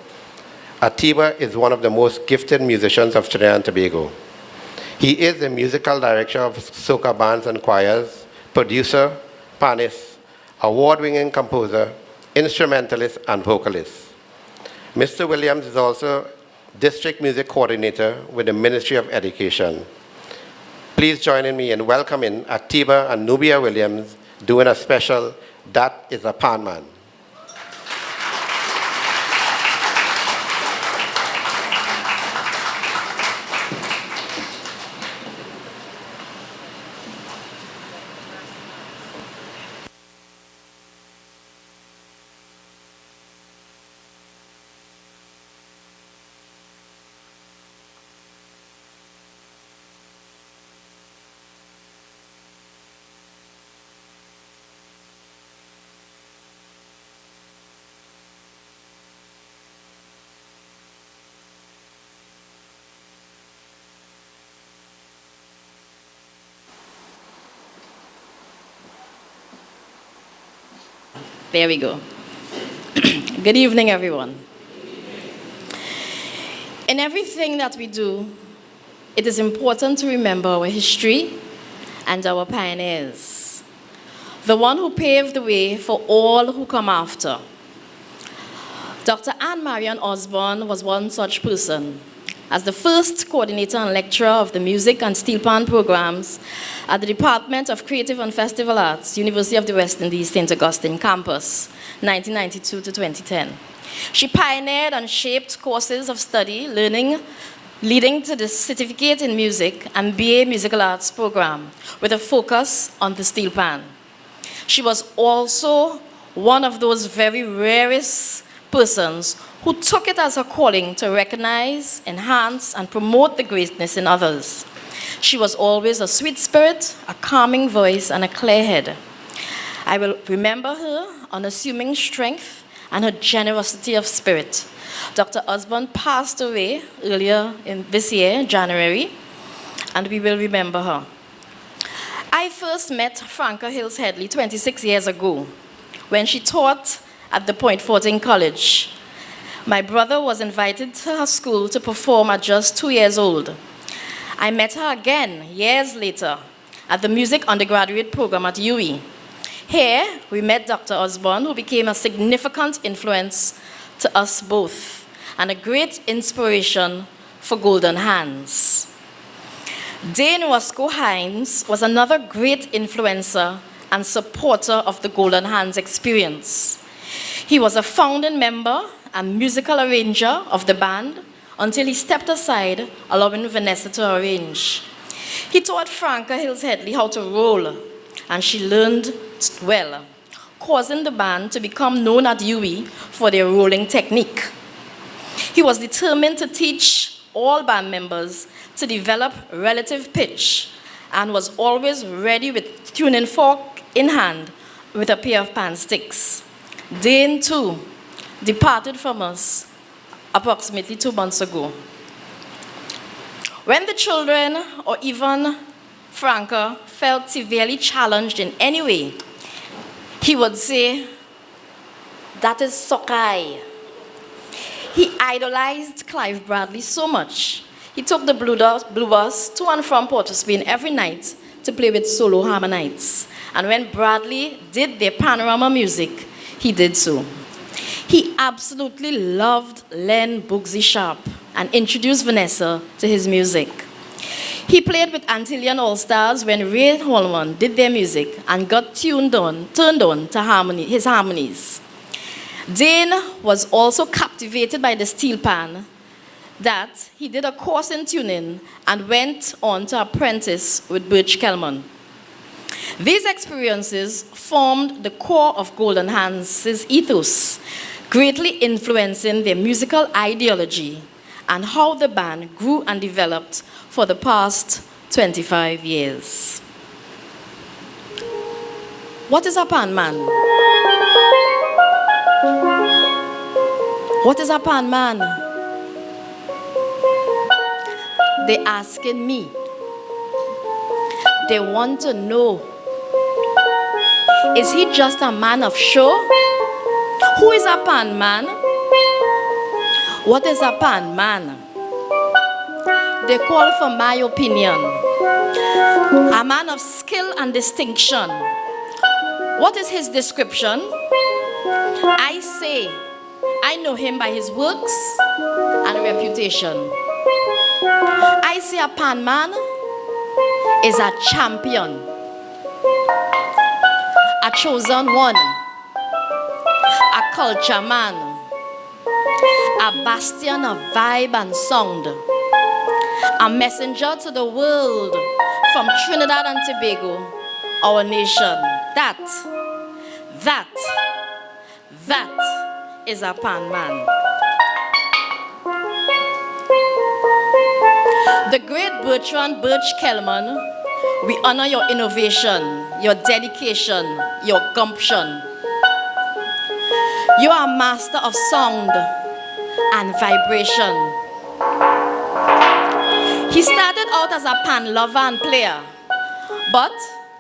Atiba is one of the most gifted musicians of Trinidad and Tobago. He is the musical director of soca bands and choirs, producer, panist, award-winning composer, instrumentalist, and vocalist. Mr. Williams is also district music coordinator with the Ministry of Education. Please join me in welcoming Atiba and Nubia Williams doing a special That Is a Pan Man. There we go. Good evening, everyone. In everything that we do, it is important to remember our history and our pioneers, the one who paved the way for all who come after. Dr. Anne Marion Osborne was one such person. As the first coordinator and lecturer of the music and steelpan programs at the Department of Creative and Festival Arts, University of the West Indies, St. Augustine campus, 1992 to 2010. She pioneered and shaped courses of study, learning, leading to the Certificate in Music and BA Musical Arts program with a focus on the steelpan. She was also one of those very rarest persons who took it as her calling to recognize, enhance, and promote the greatness in others. She was always a sweet spirit, a calming voice, and a clear head. I will remember her unassuming strength and her generosity of spirit. Dr. Osborne passed away earlier in this year, January, and we will remember her. I first met Franca Hills Headley 26 years ago when she taught at the Point Fortin College. My brother was invited to her school to perform at just 2 years old. I met her again years later at the music undergraduate program at UWI. Here, we met Dr. Osborne, who became a significant influence to us both and a great inspiration for Golden Hands. Dane Wasco Hines was another great influencer and supporter of the Golden Hands experience. He was a founding member and musical arranger of the band until he stepped aside, allowing Vanessa to arrange. He taught Franca Hills Headley how to roll, and she learned well, causing the band to become known at UWI for their rolling technique. He was determined to teach all band members to develop relative pitch and was always ready with tuning fork in hand with a pair of pan sticks. Dane, too, departed from us approximately 2 months ago. When the children, or even Franca, felt severely challenged in any way, he would say, "That is Sokai." He idolized Clive Bradley so much, he took the blue bus to and from Port of Spain every night to play with solo harmonites. And when Bradley did their panorama music, he did so. He absolutely loved Len Boogsie Sharpe and introduced Vanessa to his music. He played with Antillian All-Stars when Ray Holman did their music and got turned on to his harmonies. Dane was also captivated by the steelpan that he did a course in tuning and went on to apprentice with Butch Kellman. These experiences formed the core of Golden Hands' ethos, greatly influencing their musical ideology and how the band grew and developed for the past 25 years. What is a pan man? What is a pan man? They're asking me. They want to know, is he just a man of show? Who is a pan man? What is a pan man? They call for my opinion. A man of skill and distinction. What is his description? I say, I know him by his works and reputation. I say a pan man is a champion, a chosen one, a culture man, a bastion of vibe and sound, a messenger to the world from Trinidad and Tobago, our nation. That is a pan man. The great Bertrand Kellman, we honor your innovation, your dedication, your gumption. You are a master of sound and vibration. He started out as a pan lover and player, but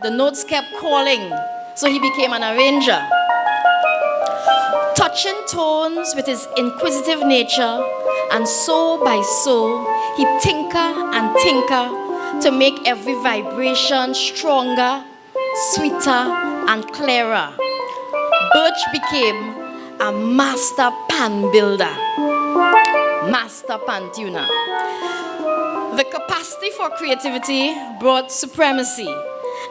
the notes kept calling, so he became an arranger. touching tones with his inquisitive nature, and so by so, he tinker and tinker to make every vibration stronger, sweeter, and clearer. Butch became a master pan builder, master pan tuner. The capacity for creativity brought supremacy,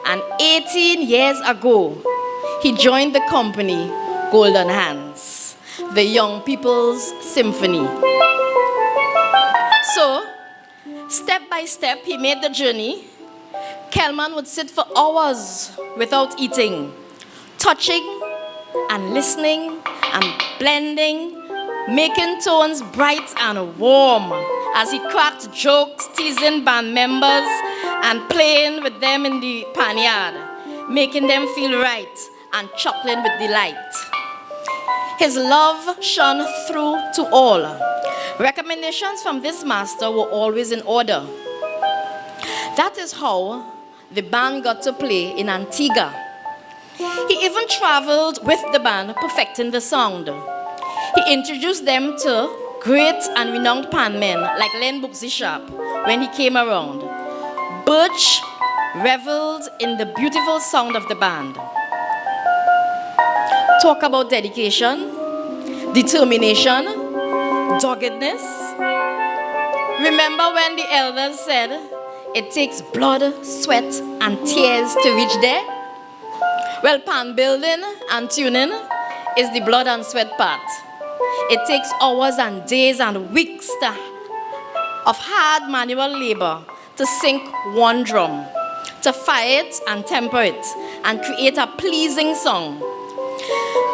and 18 years ago, he joined the company Golden Hands, the Young People's Symphony. So, step by step, he made the journey. Kellman would sit for hours without eating, touching and listening and blending, making tones bright and warm as he cracked jokes, teasing band members and playing with them in the panyard, making them feel right and chuckling with delight. His love shone through to all. Recommendations from this master were always in order. That is how the band got to play in Antigua. He even traveled with the band, perfecting the sound. He introduced them to great and renowned pan men like Boogsie Sharpe when he came around. Butch reveled in the beautiful sound of the band. Talk about dedication, determination, doggedness. Remember when the elders said, it takes blood, sweat, and tears to reach there? Well, pan building and tuning is the blood and sweat part. It takes hours and days and weeks of hard manual labor to sync one drum, to fire it and temper it, and create a pleasing song.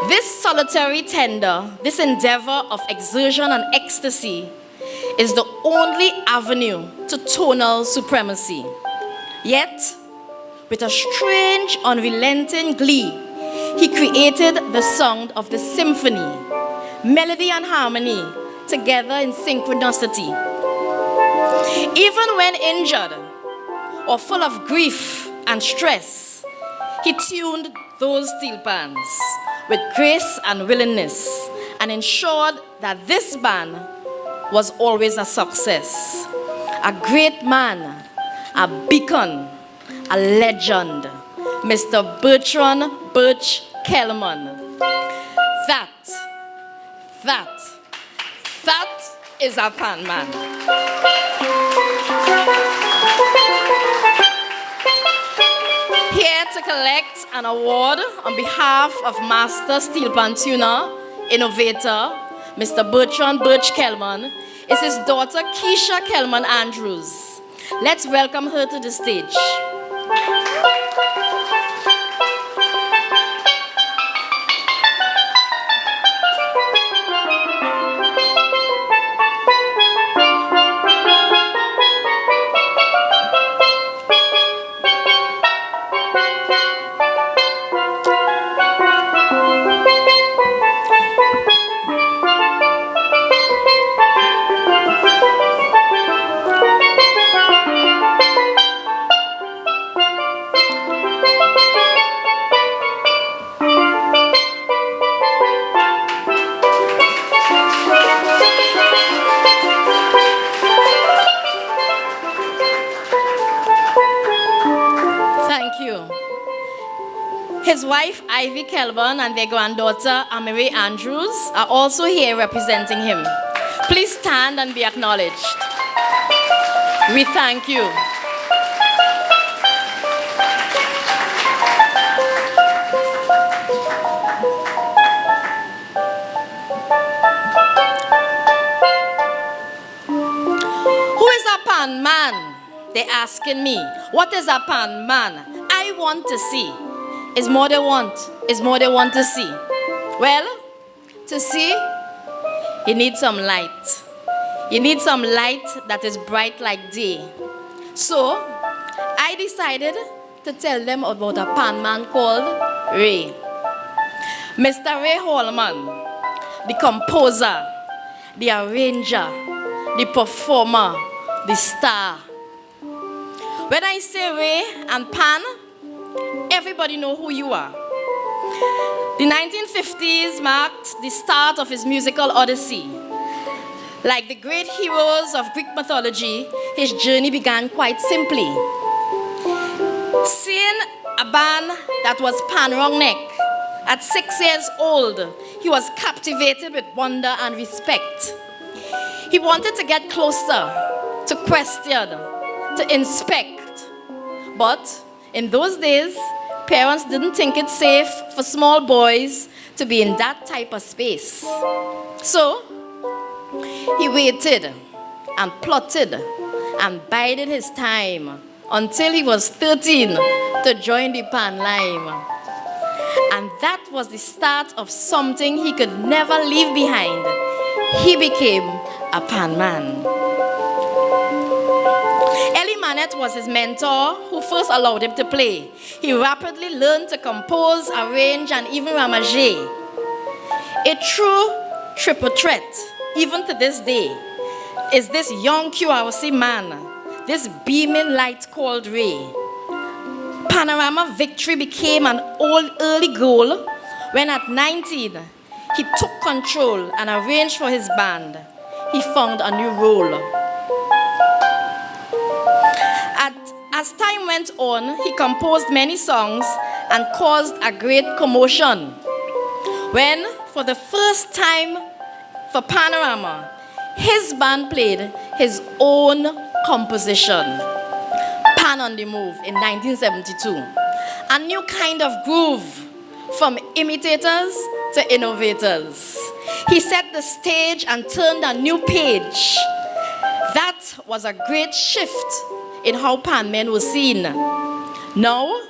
This solitary tender, this endeavor of exertion and ecstasy is the only avenue to tonal supremacy. Yet, with a strange, unrelenting glee, he created the sound of the symphony, melody and harmony together in synchronicity. Even when injured or full of grief and stress, he tuned those steel pans with grace and willingness and ensured that this band was always a success. A great man, a beacon, a legend, Mr. Bertrand Butch Kellman. That is a pan man. Here to collect an award on behalf of Master Steel Pan Tuner, Innovator, Mr. Bertrand Butch Kellman, is his daughter Keisha Kellman Andrews. Let's welcome her to the stage. His wife, Ivy Kellman, and their granddaughter, Amiri Andrews, are also here representing him. Please stand and be acknowledged. We thank you. Who is a pan man? They're asking me. What is a pan man? I want to see. Is more they want. Is more they want to see. Well, to see, you need some light. You need some light that is bright like day. So, I decided to tell them about a pan man called Ray. Mr. Ray Holman, the composer, the arranger, the performer, the star. When I say Ray and pan, everybody know who you are. The 1950s marked the start of his musical odyssey. Like the great heroes of Greek mythology, his journey began quite simply. Seeing a band that was pan-wrong neck, at 6 years old, he was captivated with wonder and respect. He wanted to get closer, to question, to inspect. But in those days, parents didn't think it safe for small boys to be in that type of space. So, he waited and plotted and bided his time until he was 13 to join the pan line. And that was the start of something he could never leave behind. He became a pan man. Elie Manette was his mentor who first allowed him to play. He rapidly learned to compose, arrange, and even ramager. A true triple threat, even to this day, is this young QRC man, this beaming light called Ray. Panorama victory became an early goal when at 19, he took control and arranged for his band. He found a new role. As time went on, he composed many songs and caused a great commotion when, for the first time for Panorama, his band played his own composition, Pan on the Move, in 1972. A new kind of groove from imitators to innovators. He set the stage and turned a new page. That was a great shift in how pan men were seen. Now,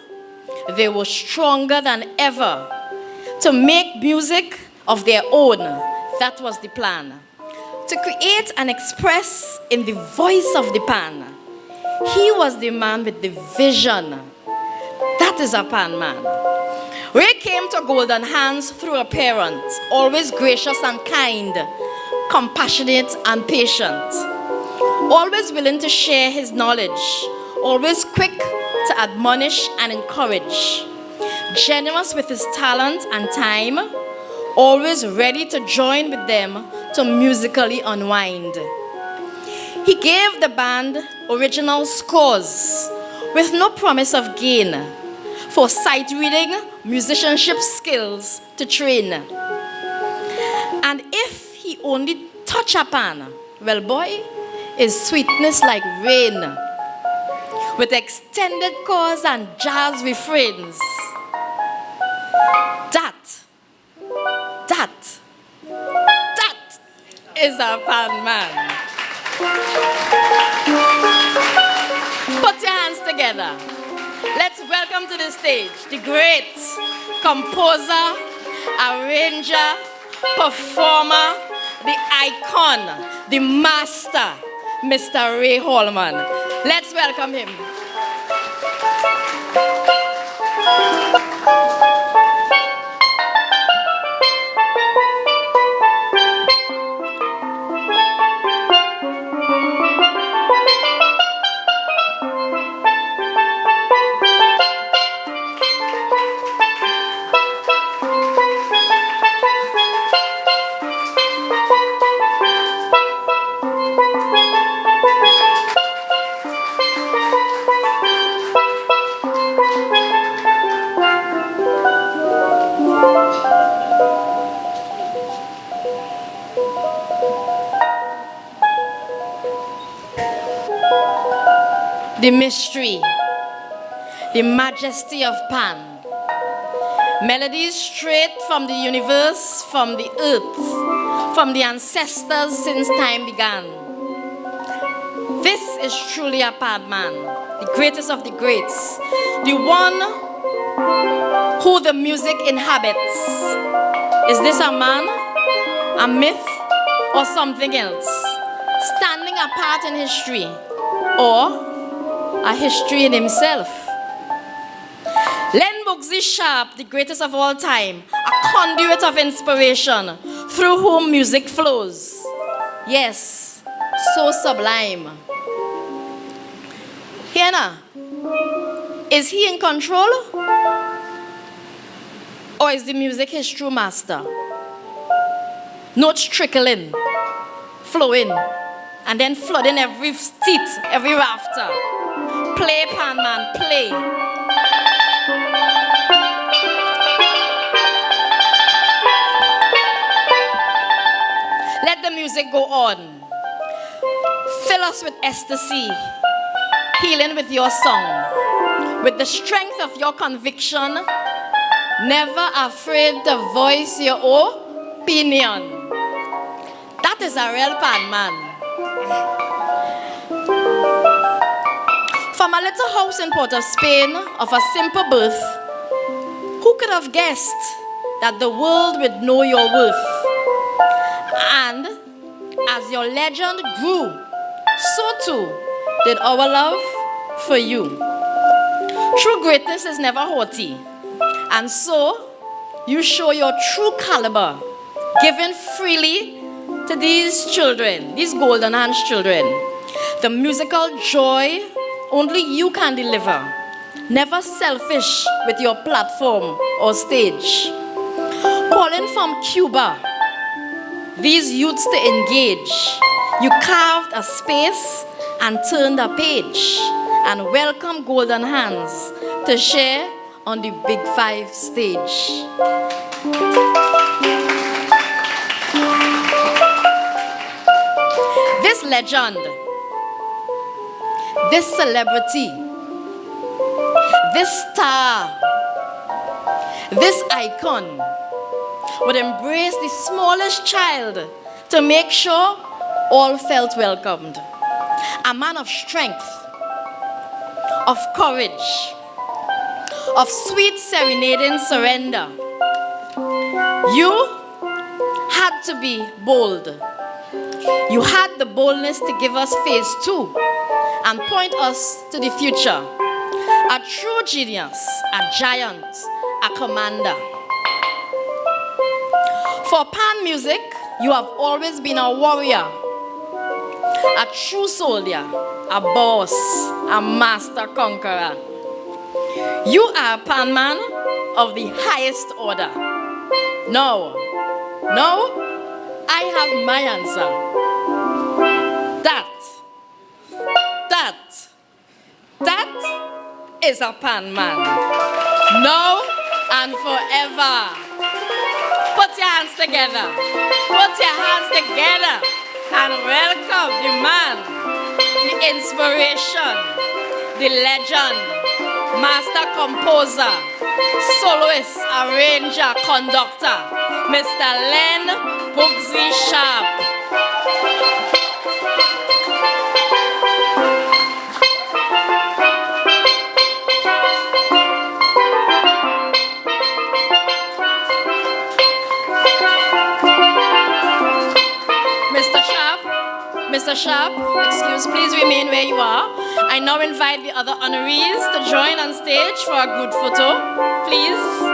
they were stronger than ever to make music of their own. That was the plan. To create and express in the voice of the pan. He was the man with the vision. That is a pan man. Ray came to Golden Hands through a parent, always gracious and kind, compassionate and patient, always willing to share his knowledge, always quick to admonish and encourage, generous with his talent and time, always ready to join with them to musically unwind. He gave the band original scores with no promise of gain, for sight reading, musicianship skills to train. And if he only touch a pan, well boy, is sweetness like rain, with extended chords and jazz refrains. That is a pan man. Put your hands together. Let's welcome to the stage the great composer, arranger, performer, the icon, the master, Mr. Ray Holman. Let's welcome him. The mystery, the majesty of Pan. Melodies straight from the universe, from the earth, from the ancestors since time began. This is truly a Pan man, the greatest of the greats, the one who the music inhabits. Is this a man, a myth, or something else? Standing apart in history, or a history in himself. Boogsie Sharpe, the greatest of all time, a conduit of inspiration through whom music flows. Yes, so sublime. Here now, is he in control? Or is the music his true master? Notes trickling, flowing, and then flooding every seat, every rafter. Play, pan man, play. Let the music go on. Fill us with ecstasy, healing with your song, with the strength of your conviction, never afraid to voice your opinion. That is a real pan man. From a little house in Port of Spain, of a simple birth, who could have guessed that the world would know your worth? And as your legend grew, so too did our love for you. True greatness is never haughty, and so you show your true caliber, giving freely to these children, these golden hands children. The musical joy only you can deliver, never selfish with your platform or stage. Calling from Cuba, these youths to engage, you carved a space and turned a page, and welcome golden hands to share on the Big Five stage. This legend, this celebrity, this star, this icon would embrace the smallest child to make sure all felt welcomed. A man of strength, of courage, of sweet serenading surrender. You had to be bold. You had the boldness to give us phase 2 and point us to the future. A true genius, a giant, a commander. For pan music, you have always been a warrior, a true soldier, a boss, a master conqueror. You are a pan man of the highest order. No, I have my answer. That is a pan man. Now and forever. Put your hands together. Put your hands together and welcome the man, the inspiration, the legend, master composer, soloist, arranger, conductor, Mr. Boogsie Sharpe. Mr. Sharpe, please remain where you are. I now invite the other honorees to join on stage for a group photo, please.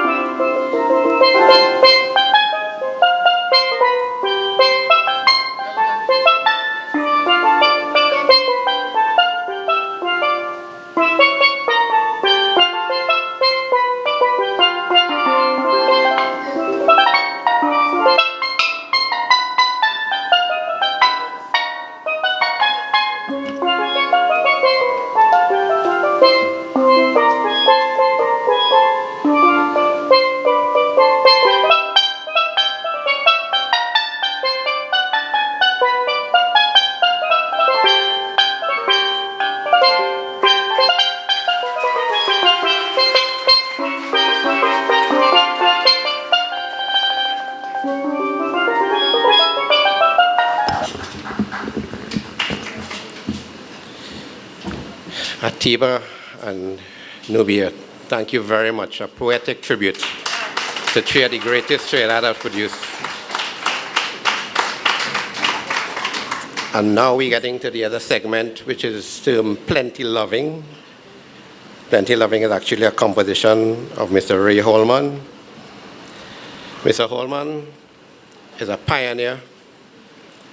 Atiba and Nubia, thank you very much. A poetic tribute to three of the greatest Trinidad have produced. And now we're getting to the other segment, which is Plenty Loving. Plenty Loving is actually a composition of Mr. Ray Holman. Mr. Holman is a pioneer,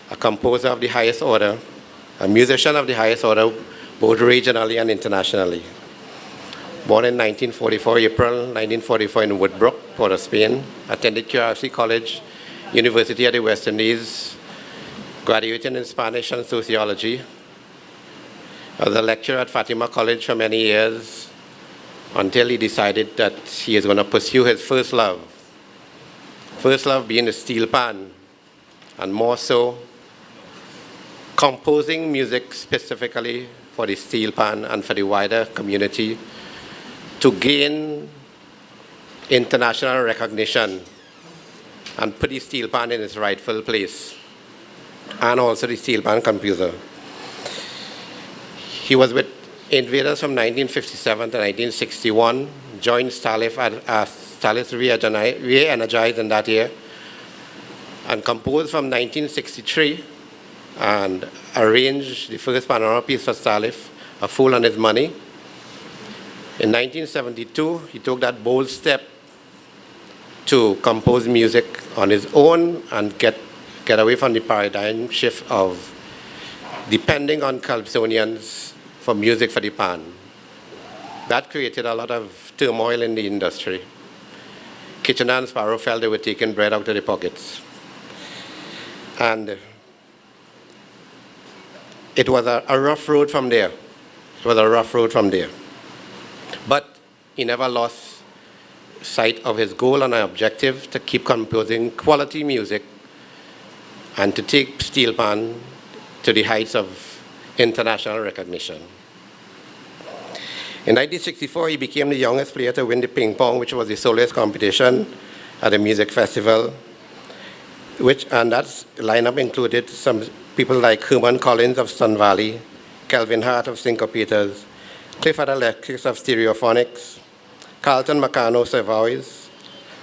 a composer of the highest order, a musician of the highest order, both regionally and internationally. Born in 1944, April 1944 in Woodbrook, Port of Spain, attended QRC College, University of the West Indies, graduated in Spanish and sociology. I was a lecturer at Fatima College for many years until he decided that he is going to pursue his first love. First love being the steel pan, and more so, composing music specifically for the steel pan and for the wider community to gain international recognition and put the steel pan in its rightful place, and also the steel pan computer. He was with Invaders from 1957 to 1961, joined Starless re-energized in that year, and composed from 1963 and arranged the first panorama piece for Starless, A Fool and His Money. In 1972, he took that bold step to compose music on his own and get away from the paradigm shift of depending on Calypsonians for music for the pan. That created a lot of turmoil in the industry. Kitchener and Sparrow felt they were taking bread out of their pockets. And it was a rough road from there. It was a rough road from there. But he never lost sight of his goal and objective to keep composing quality music and to take steel pan to the heights of international recognition. In 1964, he became the youngest player to win the ping pong, which was the soloist competition at a music festival, and that lineup included some people like Herman Collins of Sun Valley, Kelvin Hart of Syncopators, Clifford Alexis of Stereophonics, Carlton Macano Savoys,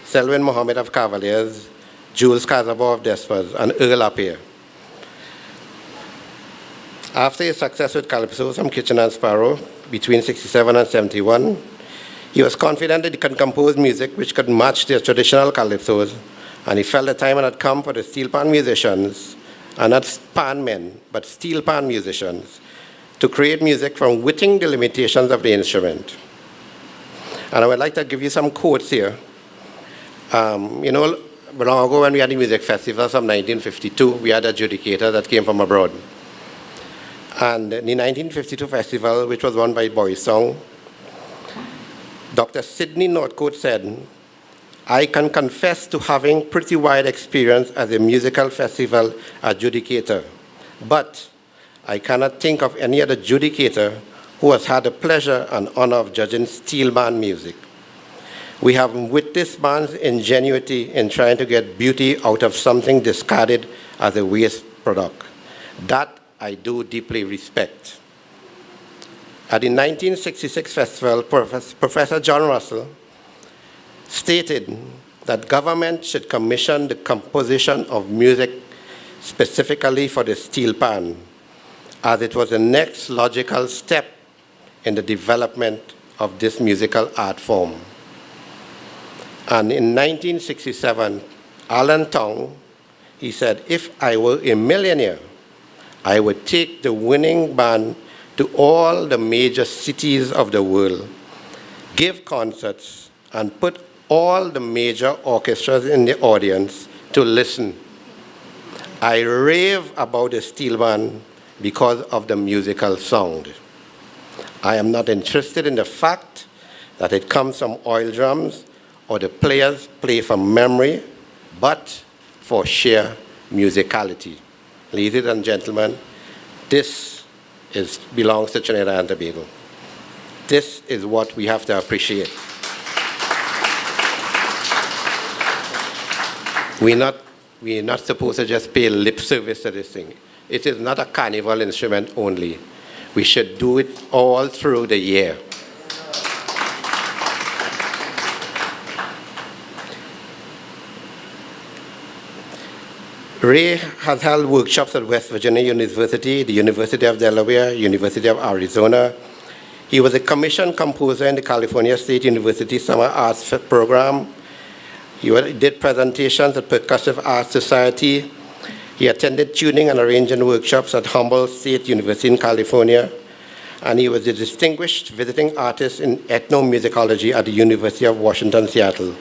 Selwyn Mohammed of Cavaliers, Jules Casabo of Despers, and Earl Appiah. After his success with Calypso from Kitchener and Sparrow between 67 and 71, he was confident that he could compose music which could match their traditional calypsos, and he felt the time had come for the steel pan musicians, and not pan men, but steel pan musicians, to create music from within the limitations of the instrument. And I would like to give you some quotes here. Long ago when we had the music festivals from 1952, we had adjudicators that came from abroad. And in the 1952 festival, which was run by Boys Song, Dr. Sidney Northcote said, "I can confess to having pretty wide experience as a musical festival adjudicator, but I cannot think of any other adjudicator who has had the pleasure and honor of judging steel band music. We have witnessed band's ingenuity in trying to get beauty out of something discarded as a waste product. That I do deeply respect." At the 1966 festival, Professor John Russell stated that government should commission the composition of music specifically for the steel pan, as it was the next logical step in the development of this musical art form. And in 1967, Alan Tong, he said, "If I were a millionaire, I would take the winning band to all the major cities of the world, give concerts, and put all the major orchestras in the audience to listen. I rave about the steel band because of the musical sound. I am not interested in the fact that it comes from oil drums or the players play from memory, but for sheer musicality." Ladies and gentlemen, this belongs to Trinidad and Tobago. This is what we have to appreciate. We're not supposed to just pay lip service to this thing. It is not a carnival instrument only. We should do it all through the year. Ray has held workshops at West Virginia University, the University of Delaware, University of Arizona. He was a commissioned composer in the California State University Summer Arts Program. He did presentations at Percussive Arts Society. He attended tuning and arranging workshops at Humboldt State University in California. And he was a distinguished visiting artist in ethnomusicology at the University of Washington, Seattle.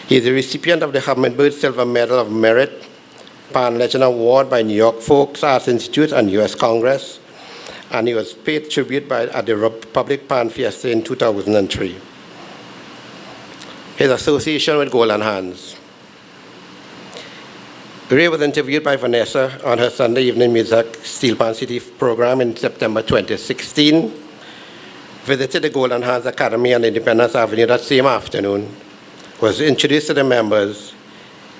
He is the recipient of the Hummingbird Silver Medal of Merit, Pan Legend Award by New York Folk Arts Institute and U.S. Congress, and he was paid tribute at the Republic Pan Fiesta in 2003. His association with Golden Hands. Ray was interviewed by Vanessa on her Sunday Evening Music Steelband City program in September 2016, visited the Golden Hands Academy on Independence Avenue that same afternoon, was introduced to the members.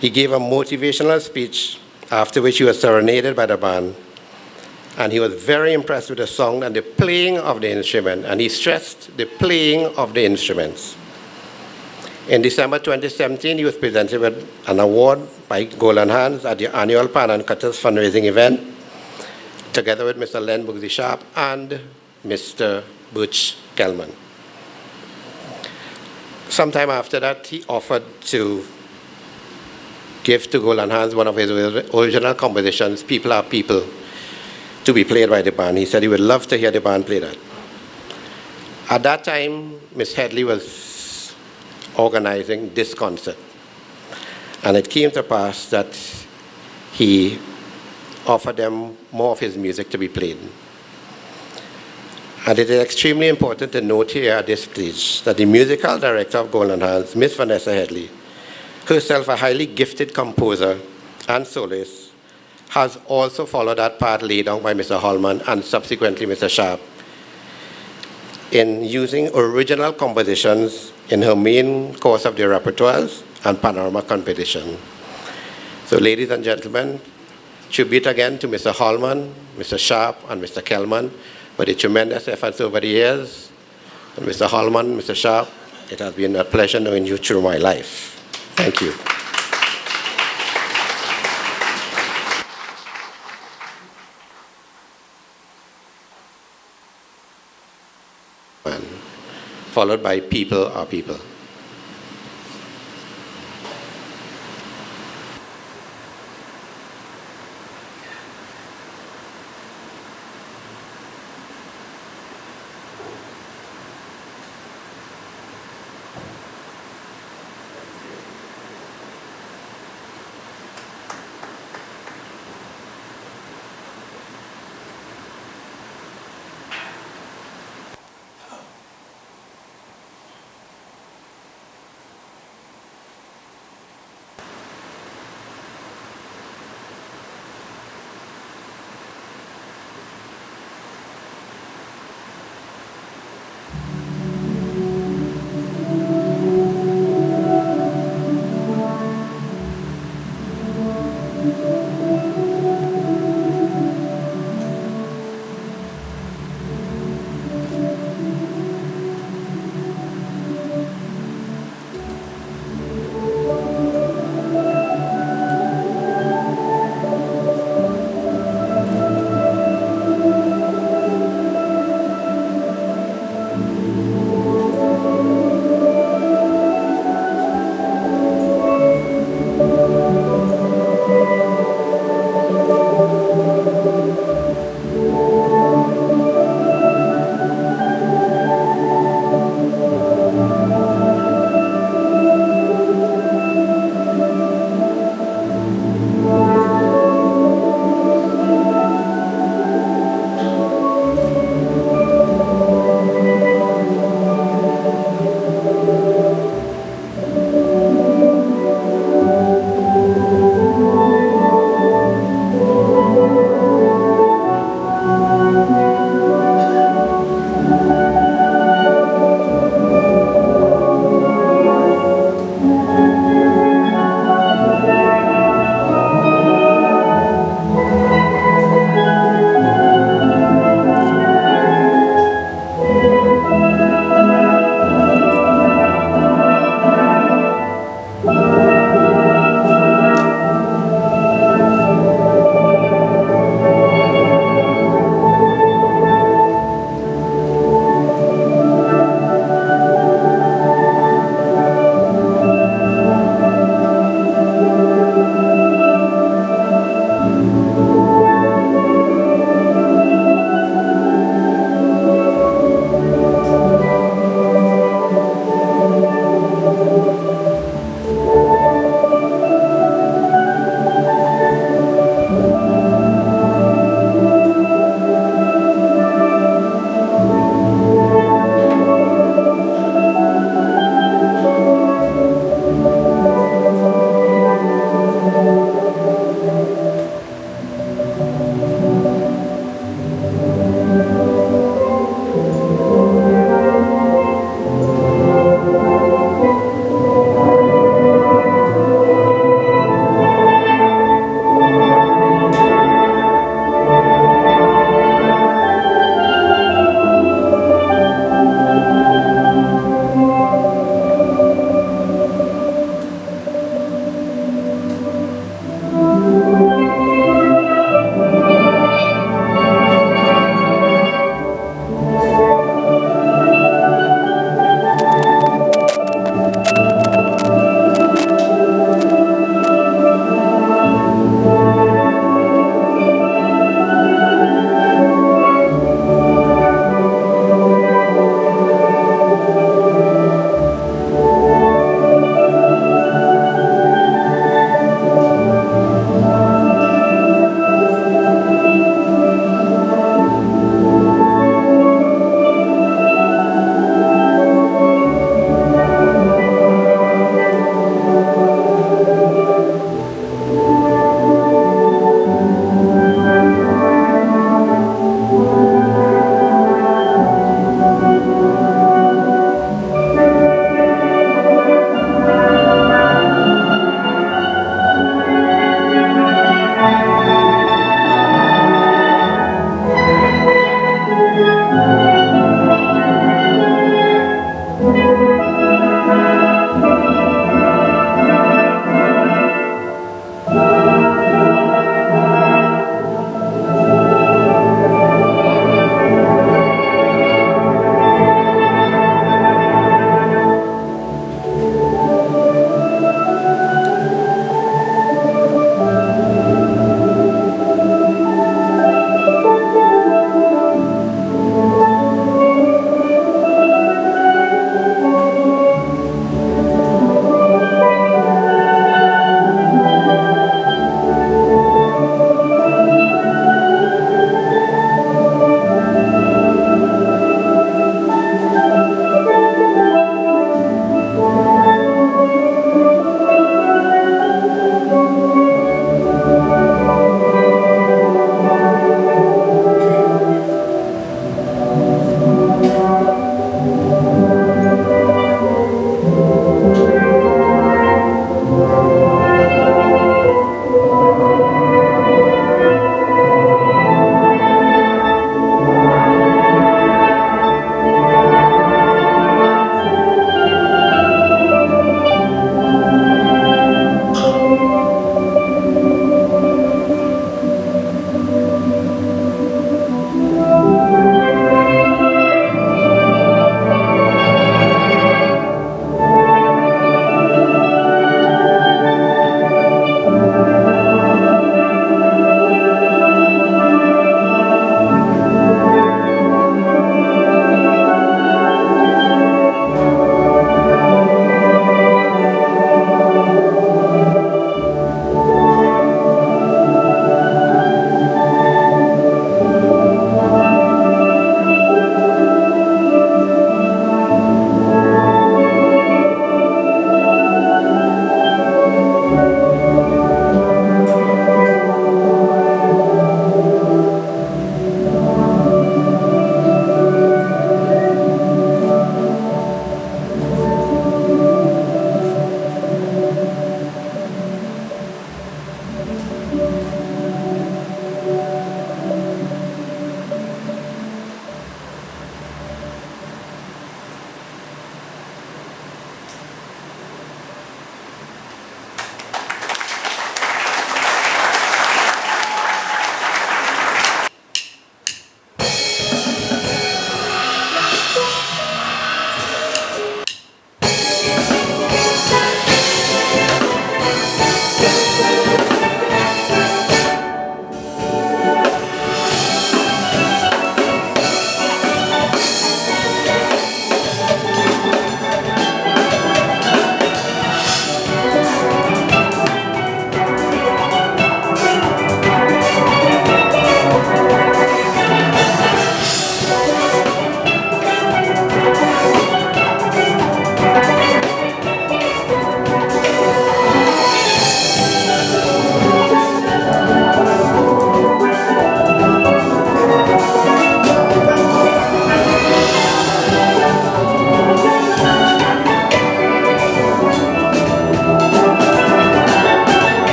He gave a motivational speech, after which he was serenaded by the band. And he was very impressed with the song and the playing of the instrument, and he stressed the playing of the instruments. In December 2017, he was presented with an award by Golden Hands at the annual Pan and Cutters fundraising event, together with Mr. Len Boogsie Sharpe and Mr. Butch Kellman. Sometime after that, he offered to give to Golden Hands one of his original compositions, People Are People, to be played by the band. He said he would love to hear the band play that. At that time, Miss Headley was organizing this concert. And it came to pass that he offered them more of his music to be played. And it is extremely important to note here at this stage that the musical director of Golden Hands, Miss Vanessa Headley, herself a highly gifted composer and soloist, has also followed that path laid down by Mr. Holman and subsequently Mr. Sharpe in using original compositions in her main course of the repertoires and panorama competition. So ladies and gentlemen, tribute again to Mr. Holman, Mr. Sharpe, and Mr. Kellman for the tremendous efforts over the years. And Mr. Holman, Mr. Sharpe, it has been a pleasure knowing you through my life. Thank you. Followed by People Are People.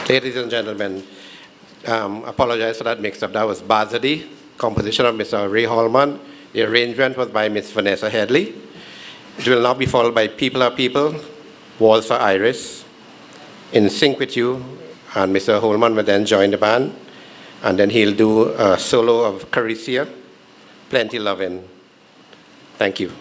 Ladies and gentlemen, apologize for that mix-up. That was Bazadi, composition of Mr. Ray Holman. The arrangement was by Miss Vanessa Headley. It will now be followed by People Are People, Waltz for Iris, In Sync With You, and Mr. Holman will then join the band, and then he'll do a solo of Caricia, Plenty Lovin'. Thank you.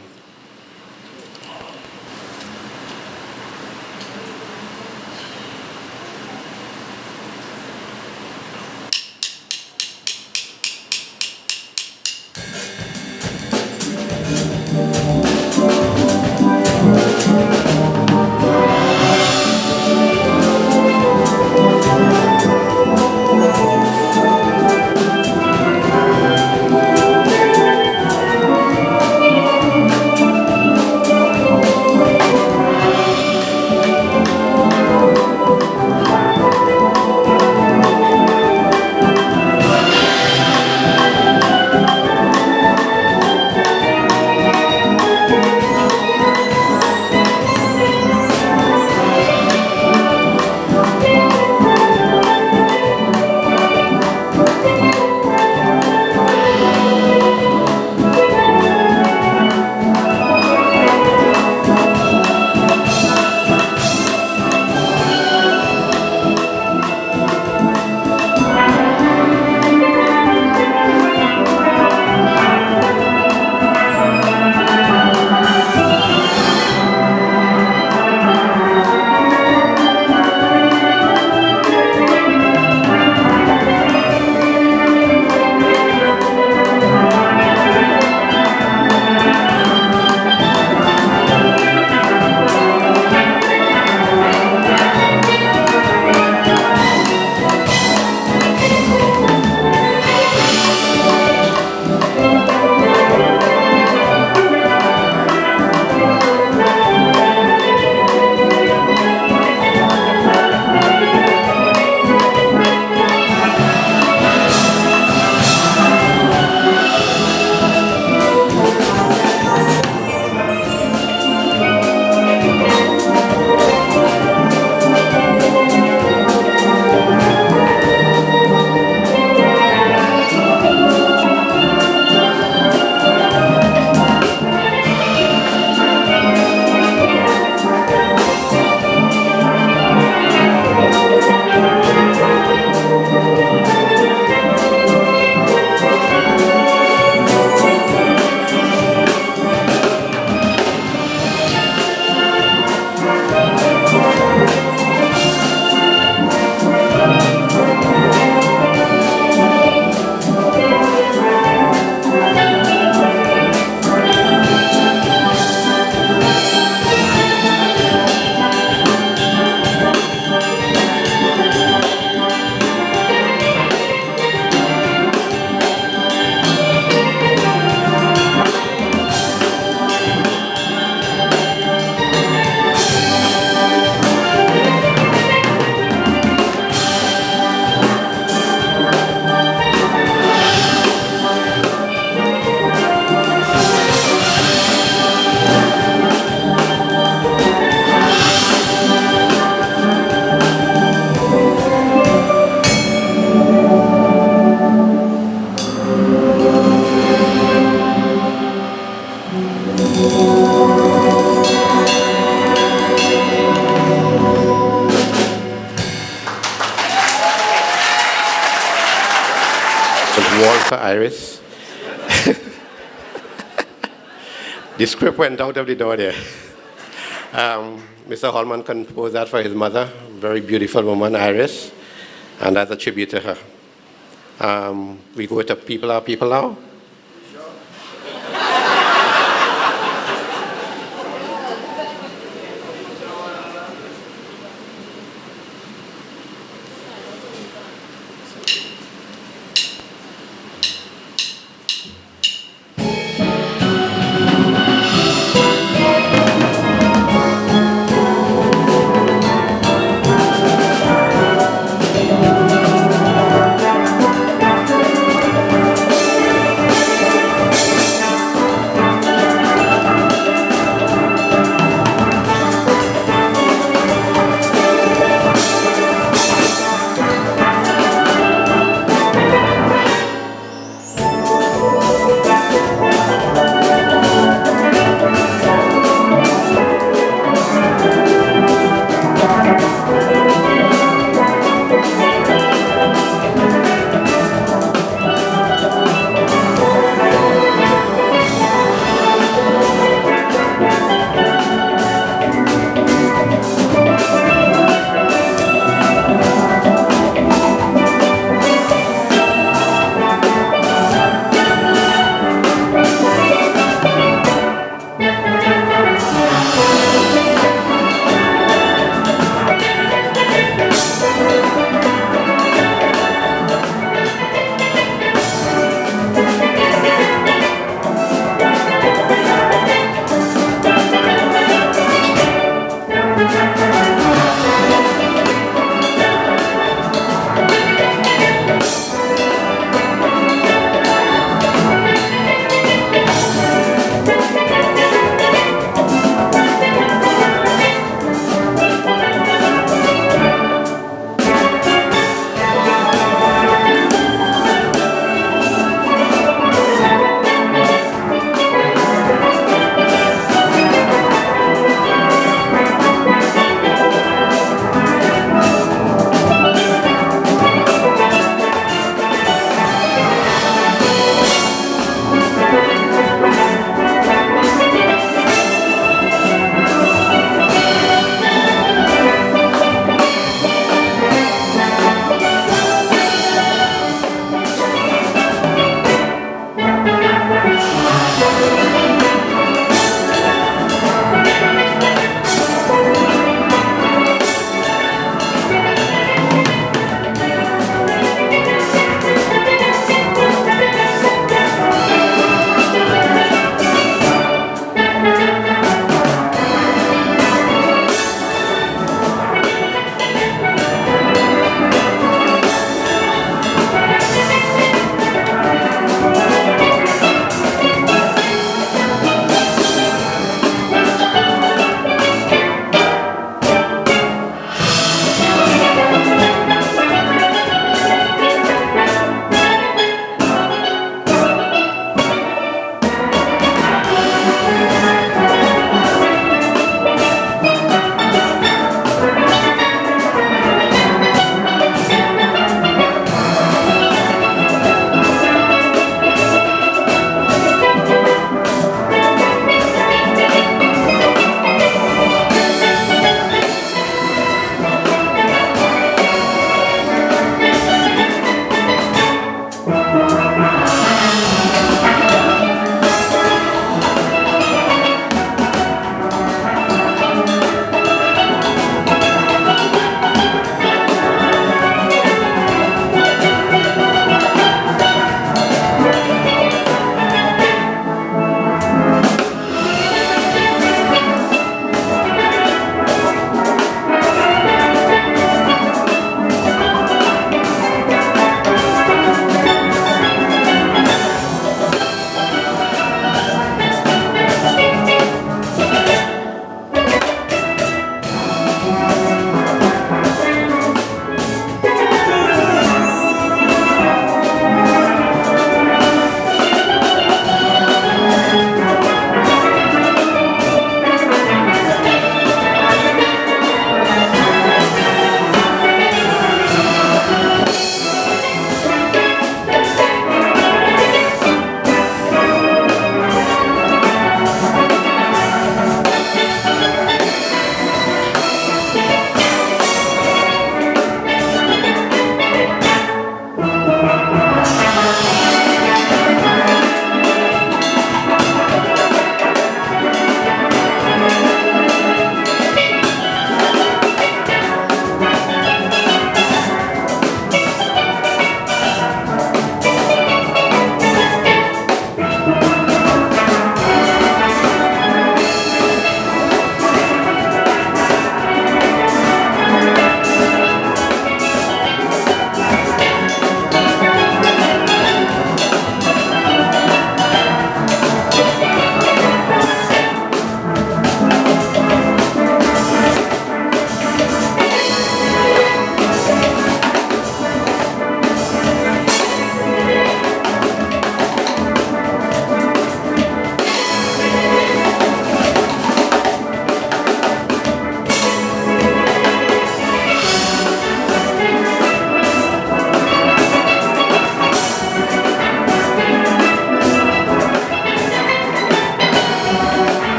Waltz for Iris. The script went out of the door there. Mr. Holman composed that for his mother, very beautiful woman, Iris, and that's a tribute to her. We go to People Are People now.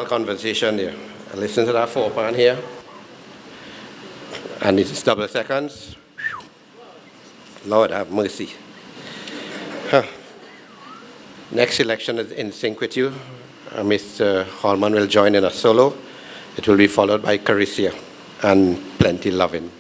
musical conversation there. Listen to that 4-pan here. And it's double seconds. Lord have mercy. Huh. Next selection is In Sync With You. Mr. Holman will join in a solo. It will be followed by Caricia and Plenty Lovin'.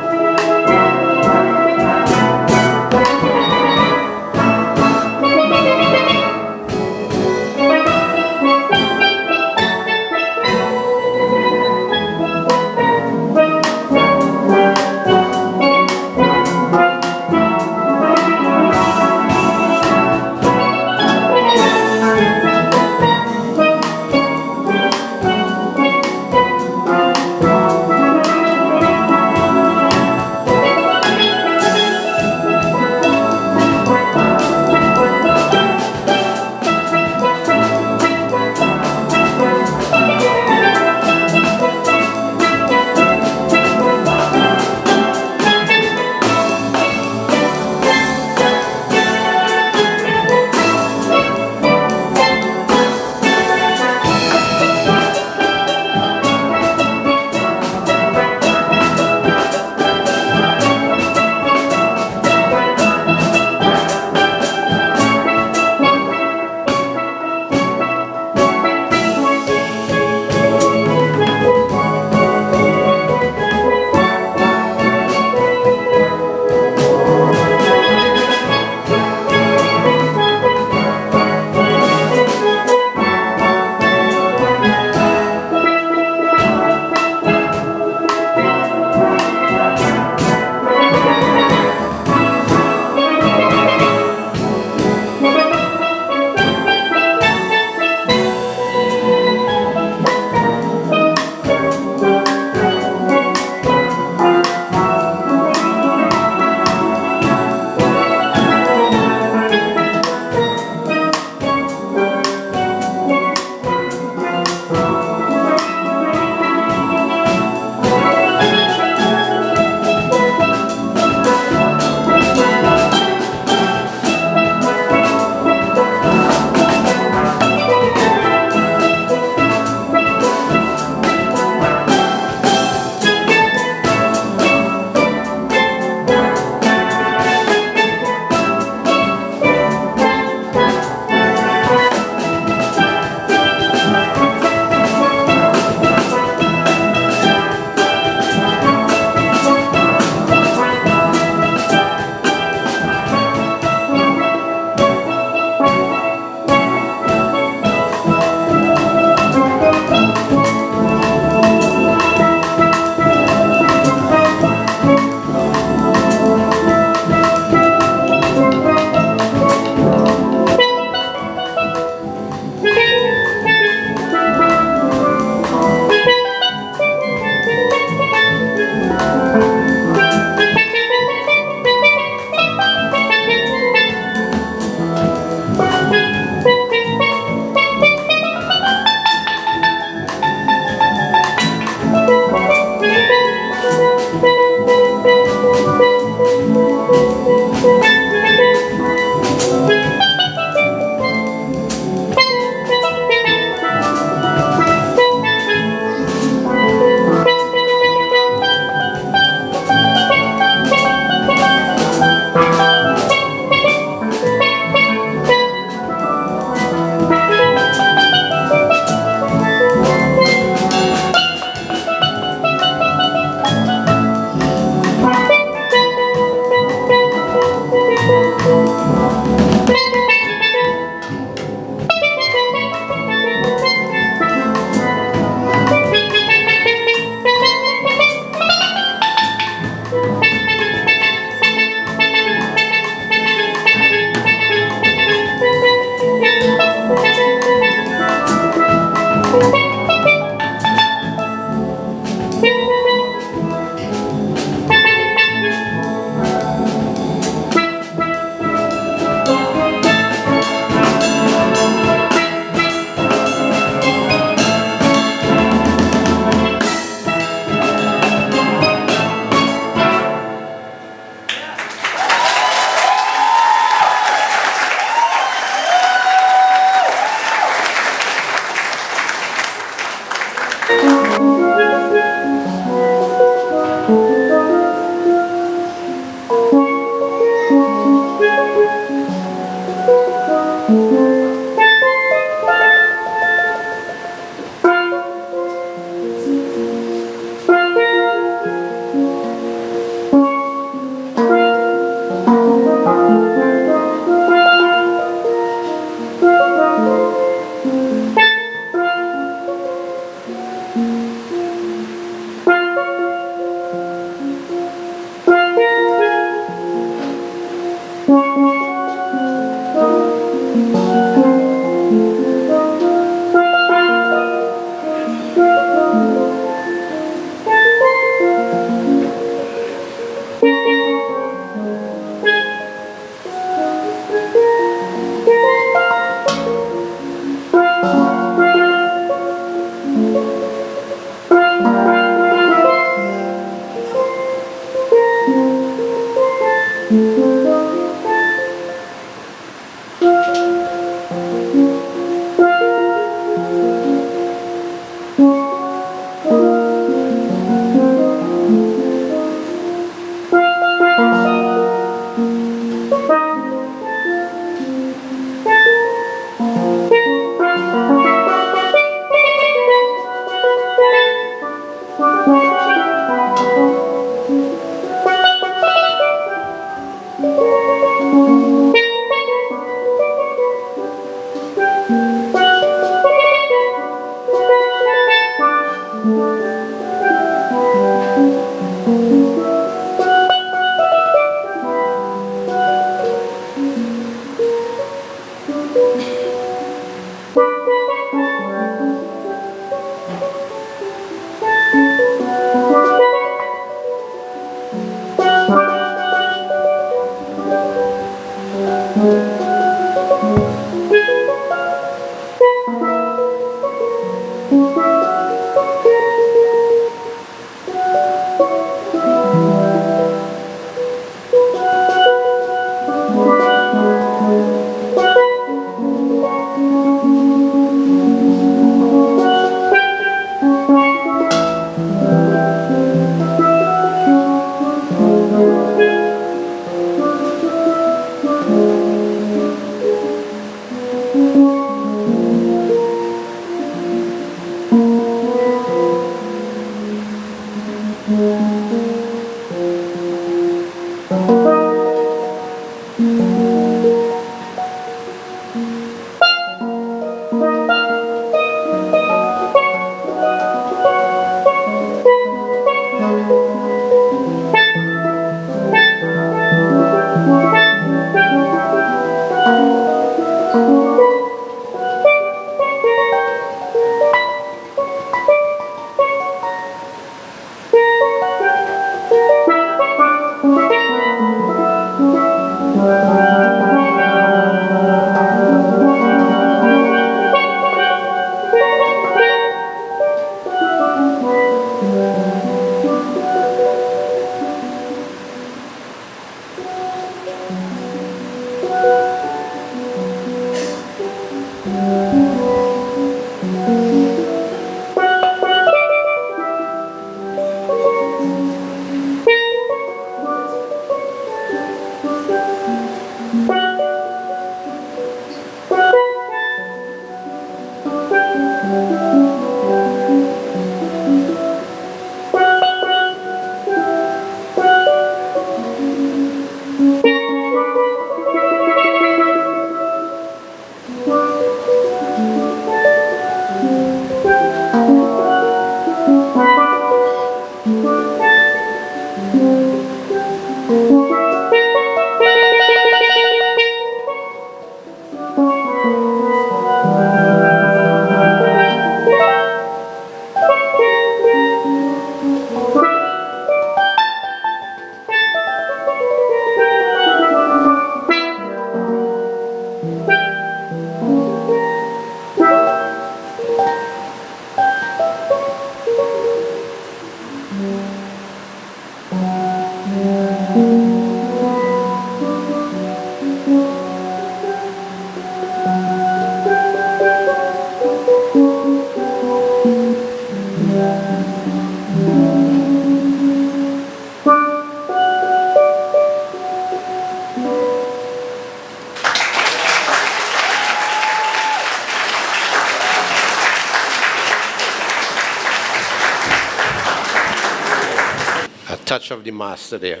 Touch of the master there.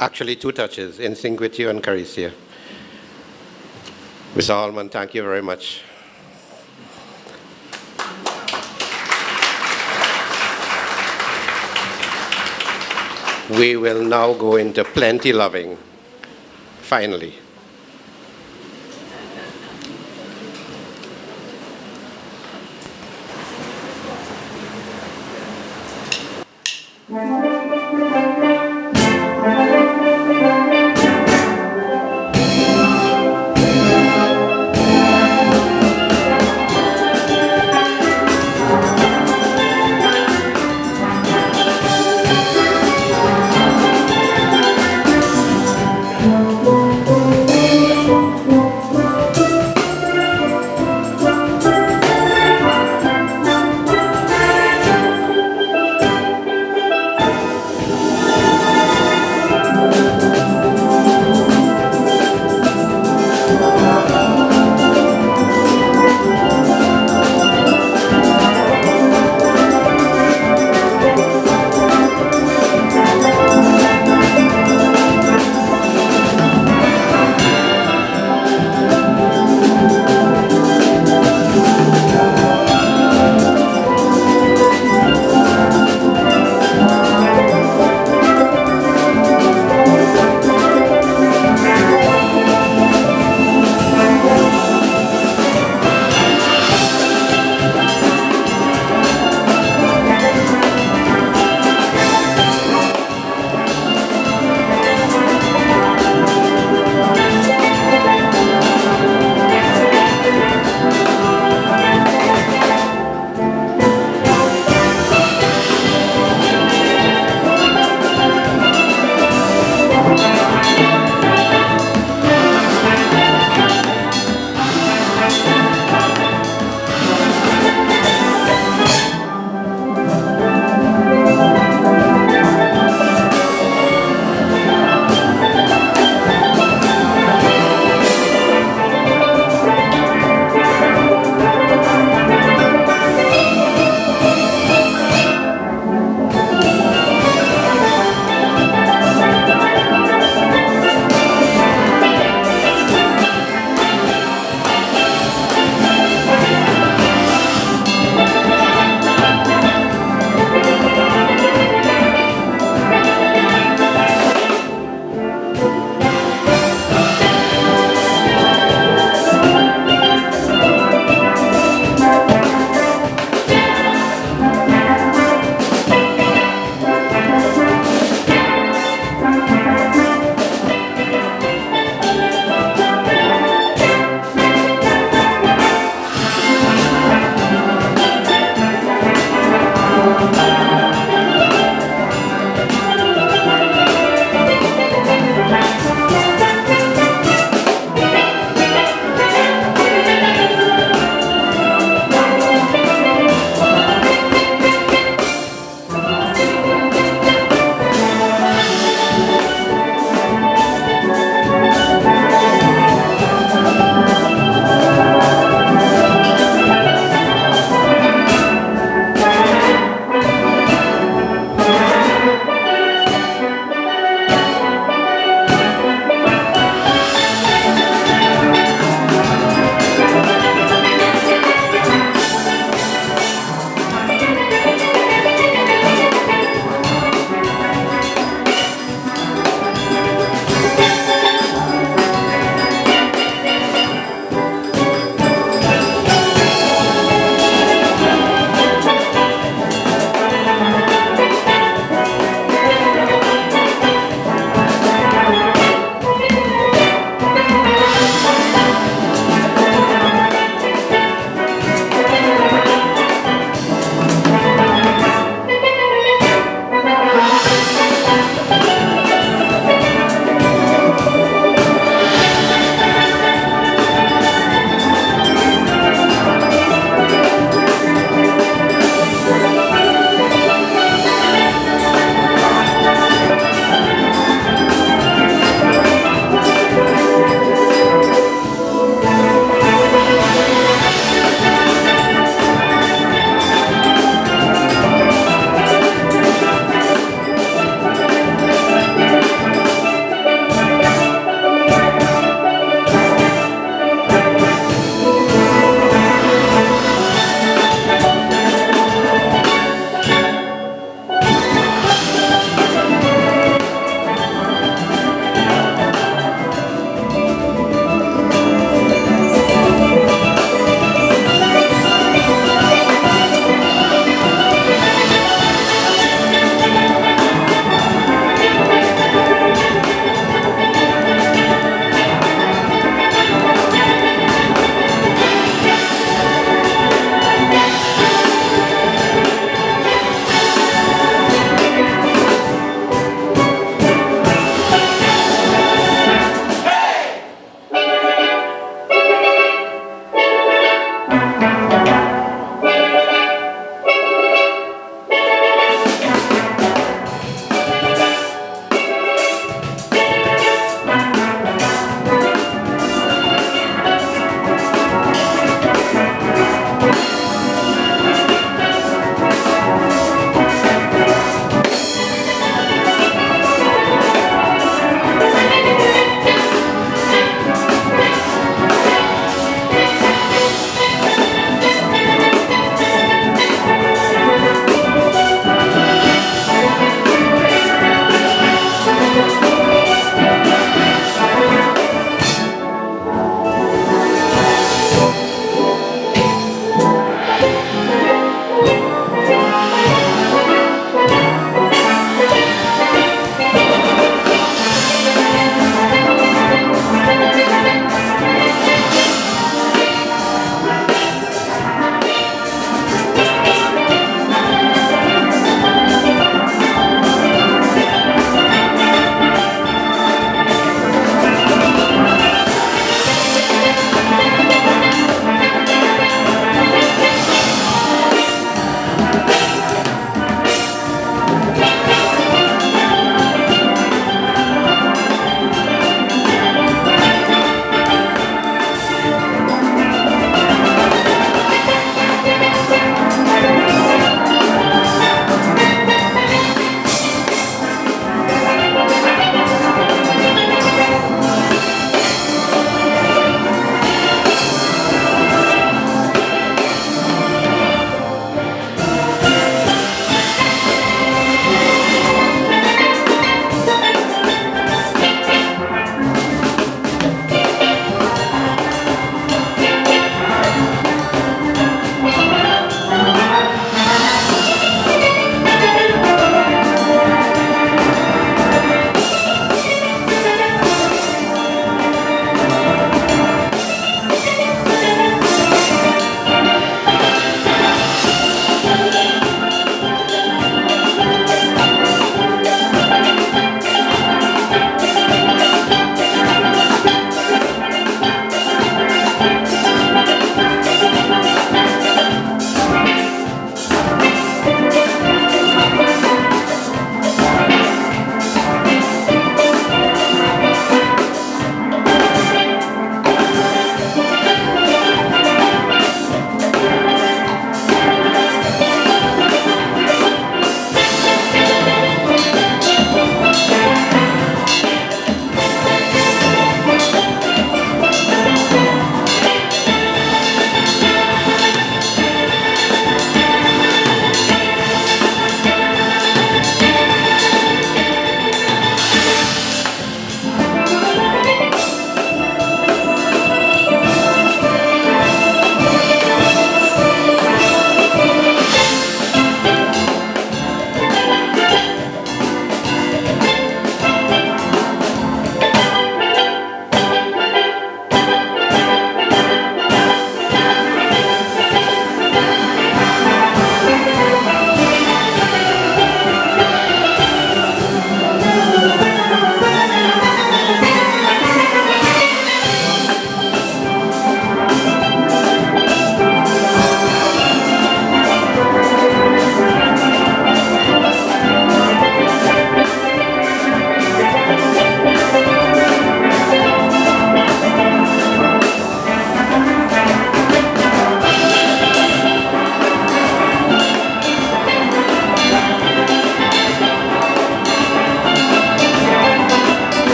Actually, two touches, in sync with you and Caricia. Mr. Holman, thank you very much. We will now go into plenty loving, finally.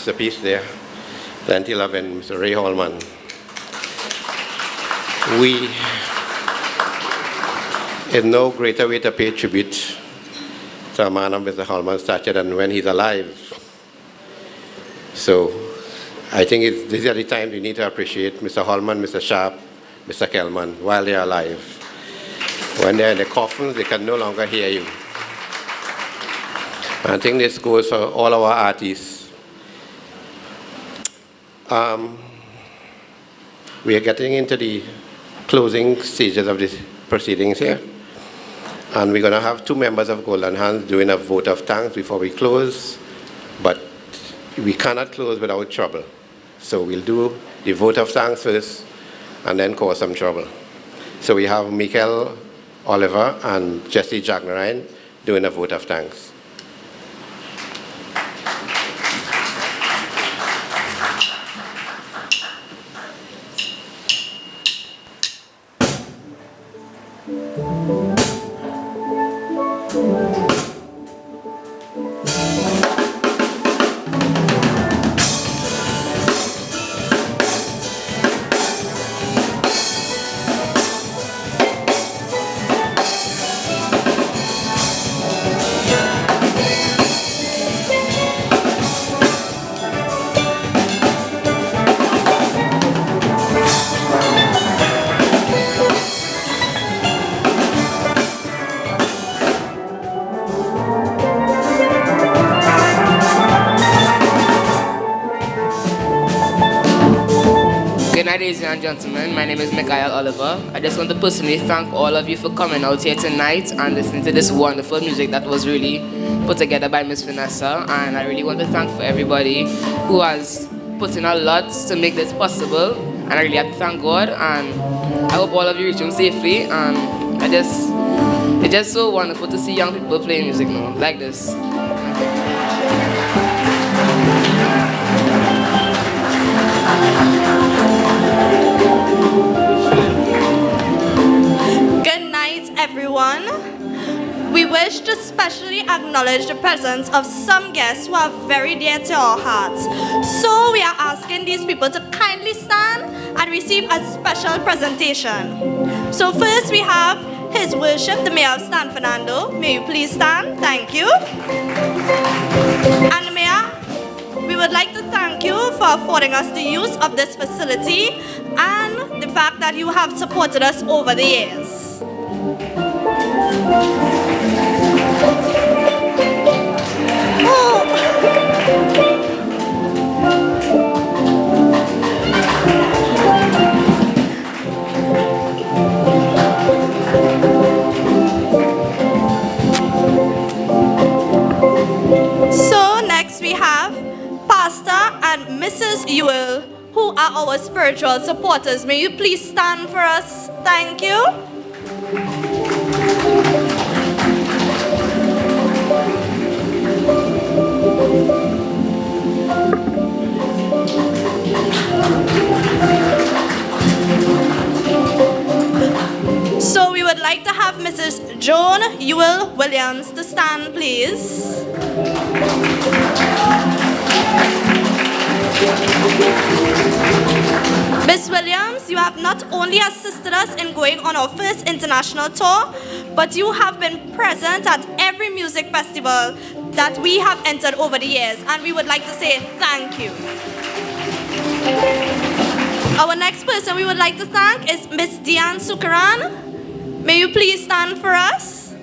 masterpiece there. Plenty loving, Mr. Ray Holman. There's no greater way to pay tribute to a man of Mr. Holman's stature than when he's alive. So I think these are the times we need to appreciate Mr. Holman, Mr. Sharpe, Mr. Kellman while they're alive. When they're in the coffins, they can no longer hear you. I think this goes for all our artists. We are getting into the closing stages of the proceedings here. And we're going to have two members of Golden Hands doing a vote of thanks before we close. But we cannot close without trouble. So we'll do the vote of thanks first and then cause some trouble. So we have Michael Oliver and Jesse Jagnarine doing a vote of thanks. Ladies and gentlemen, my name is Michael Oliver. I just want to personally thank all of you for coming out here tonight and listening to this wonderful music that was really put together by Miss Vanessa. And I really want to thank for everybody who has put in a lot to make this possible. And I really have to thank God. And I hope all of you reach home safely. And it's just so wonderful to see young people playing music now, like this. Everyone, we wish to specially acknowledge the presence of some guests who are very dear to our hearts. So we are asking these people to kindly stand and receive a special presentation. So first we have His Worship, the Mayor of San Fernando. May you please stand? Thank you. And Mayor, we would like to thank you for affording us the use of this facility and the fact that you have supported us over the years. So next we have Pastor and Mrs. Ewell, who are our spiritual supporters. May you please stand for us? Thank you. So we would like to have Mrs. Joan Ewell Williams to stand, please. Miss Williams, you have not only assisted us in going on our first international tour, but you have been present at every music festival that we have entered over the years, and we would like to say thank you. Our next person we would like to thank is Miss Diane Sukaran. May you please stand for us?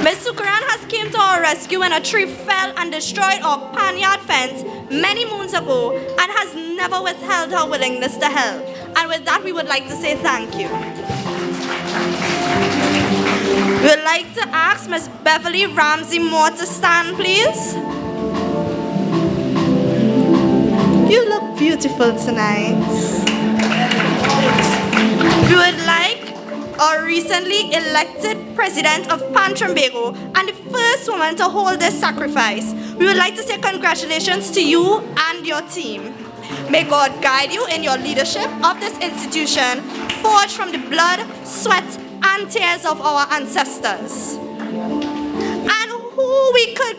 Miss Sukaran has came to our rescue when a tree fell and destroyed our panyard fence many moons ago and has never withheld her willingness to help. And with that, we would like to say thank you. We would like to ask Miss Beverly Ramsey Moore to stand, please. You look beautiful tonight. We would like our recently elected president of Pan-Trambago and the first woman to hold this sacrifice. We would like to say congratulations to you and your team. May God guide you in your leadership of this institution, forged from the blood, sweat, and tears of our ancestors. And who we could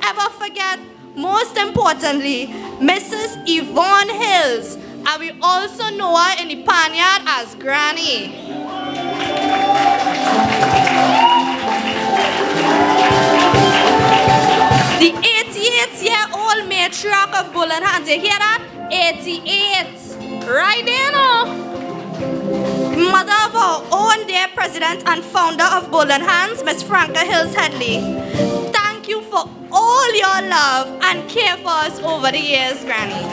ever forget most importantly, Mrs. Yvonne Hills, and we also know her in the Panyard as Granny. The 88-year-old matriarch of Bullen Hands, you hear that? 88. Right there, no? Mother of our own dear president and founder of Bullen Hands, Miss Franca Hills Headley. Thank you for all your love and care for us over the years, Granny.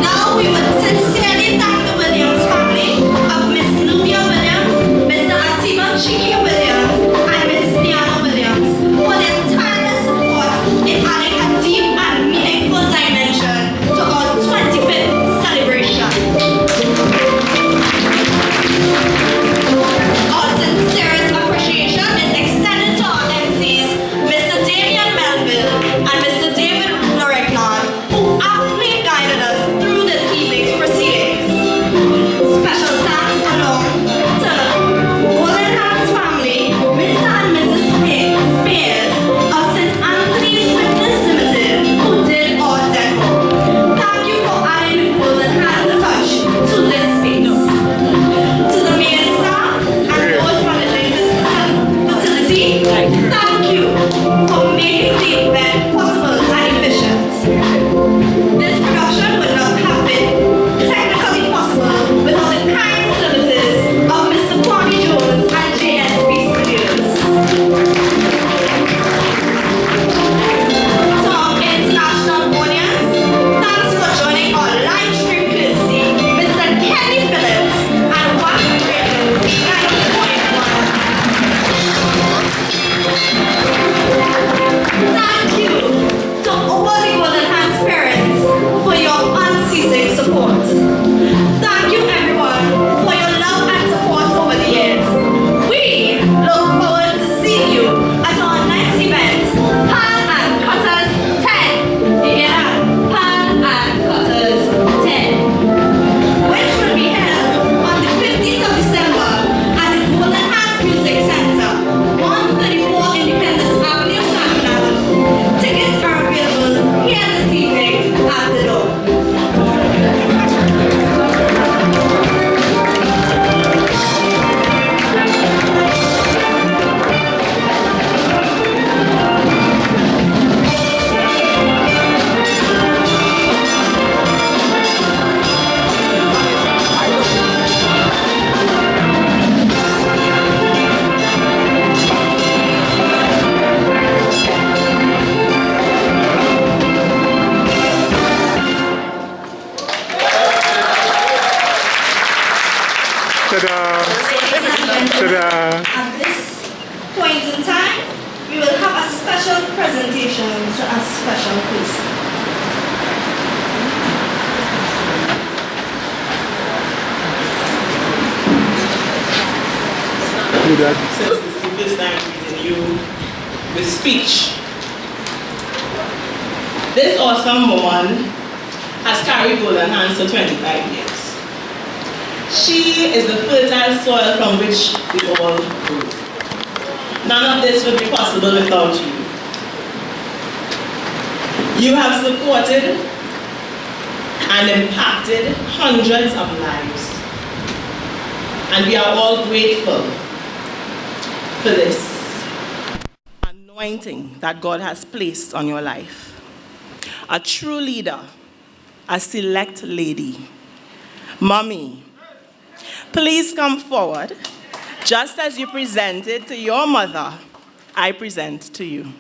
Now we would sincerely thank the Williams family of Miss Nubia Williams, Mr. Atiba Williams, and Miss Diana Williams for their tireless support in adding a deep and meaningful dimension to our 25th celebration. Our sincerest appreciation is extended to our MCs, Mr. Damian Melville and Mr. David Loregnon, who aptly guided us through this evening's proceedings. Special thanks along to Golden Hands family, Mr. and Mrs. Spears of St. Anthony's Fitness Limited, who did our deco. Thank you for adding the Golden Hands touch to this space. To the main staff and those managing this facility, thank you for making the event possible and efficient. This production would not have been technically possible without the kind services of Mr. Kwame Jones and JSB Studios. To our international audience, thanks for joining our live stream courtesy, Mr. Kenny Phillips and Wack Radio 90.1. Thank you to all the Golden Hands parents for your unceasing support. Thank you everyone for your love and support over the years. We look forward to seeing you at our next event, Pan and Cutters 10. You hear that? Pan and Cutters 10. Which will be held on the 15th of December at the Golden Hands Music Center, 134 Independence Avenue, San Fernando. Tickets are available here this evening at the door. At this point in time, we will have a special presentation to a special person. Since this is the first time meeting you with speech, this awesome woman has carried Golden Hands for 25 years. She is the fertile soil from which we all grew. None of this would be possible without you. You have supported and impacted hundreds of lives. And we are all grateful for this anointing that God has placed on your life. A true leader, a select lady. Mommy, please come forward Just as you presented to your mother, I present to you.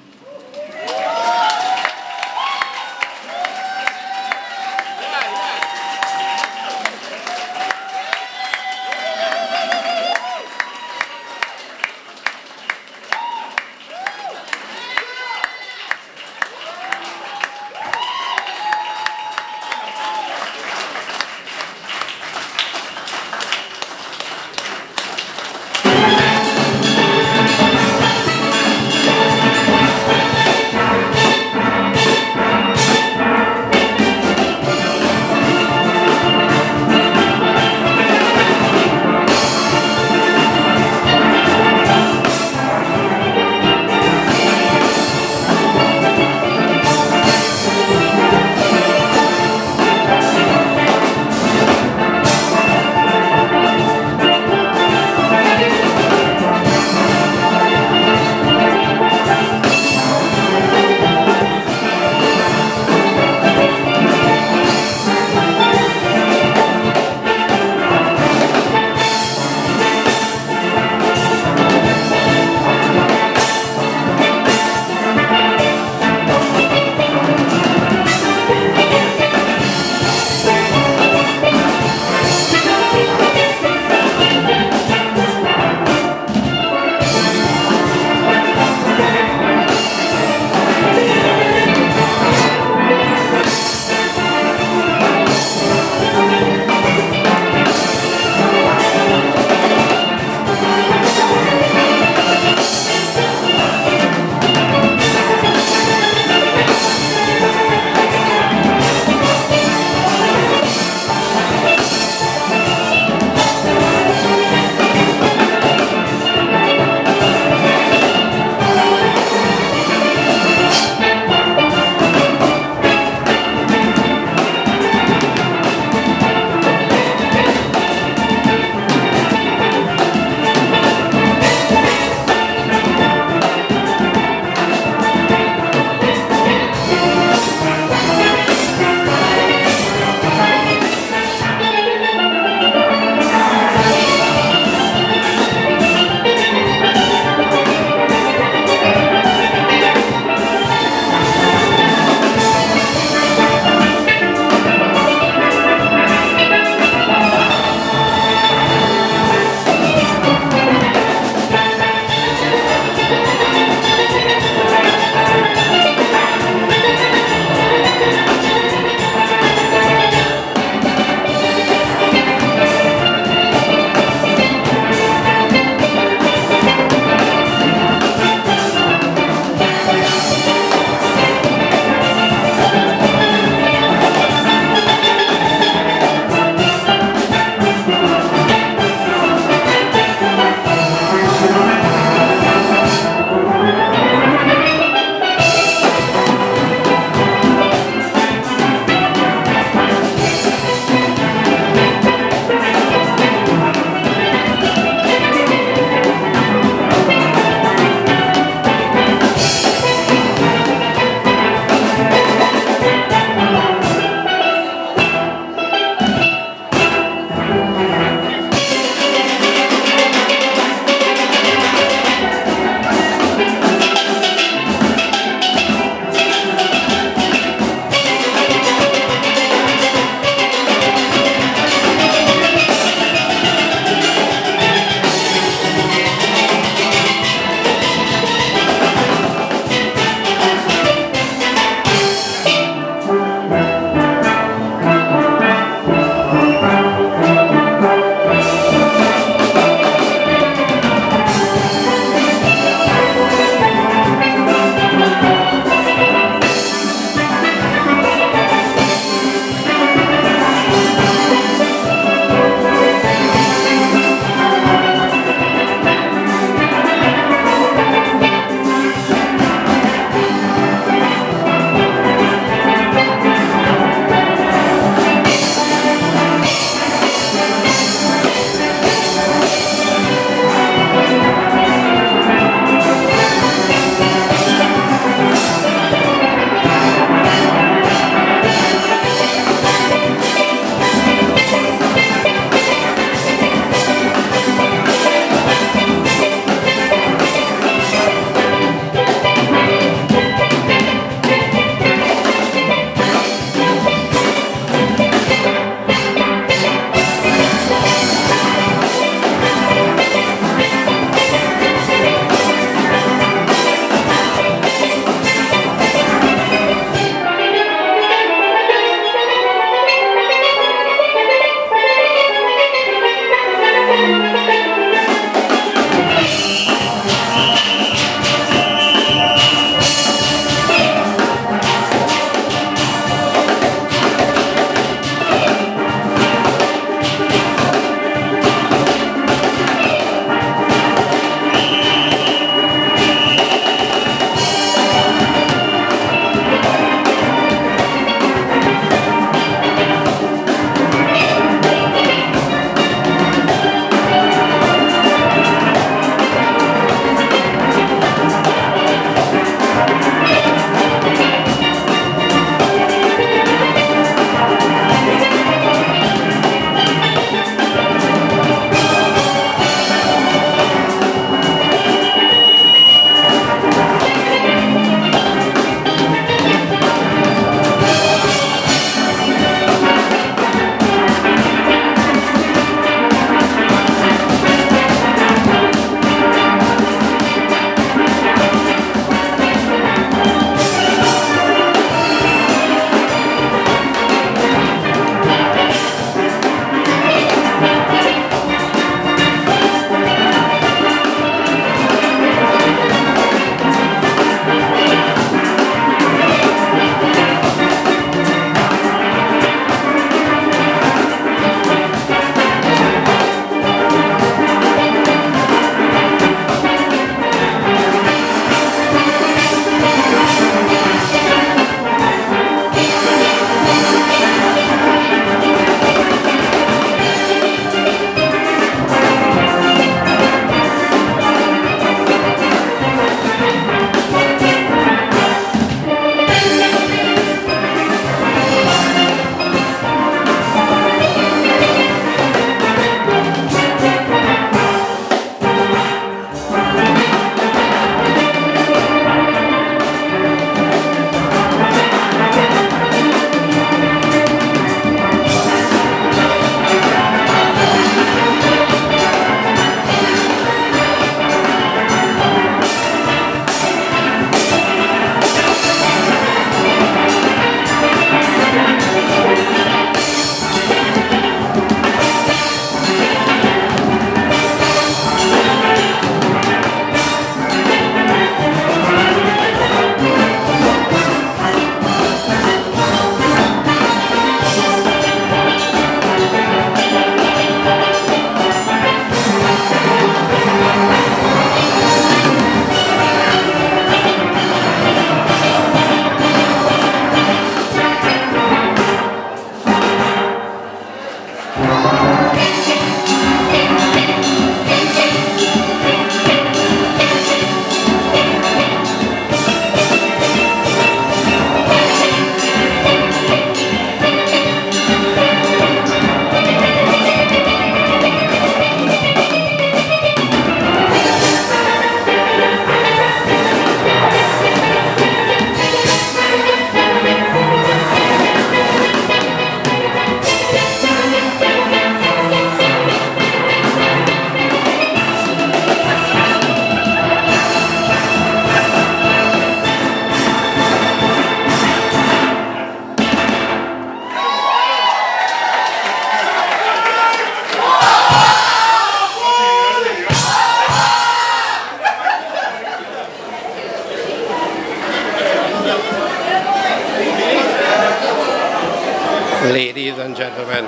Ladies and gentlemen,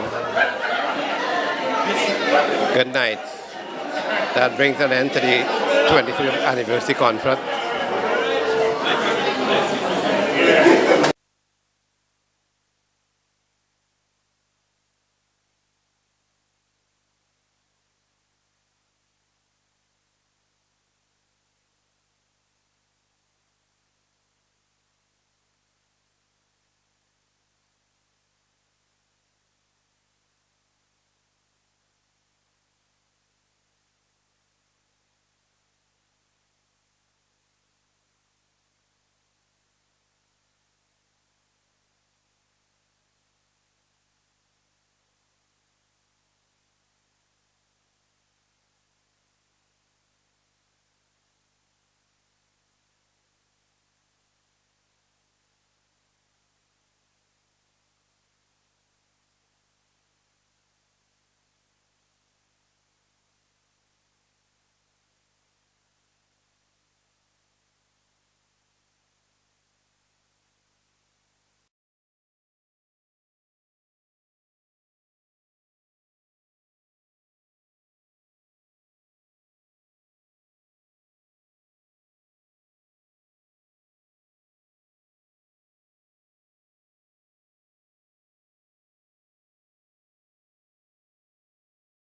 good night. That brings an end to the 25th anniversary conference.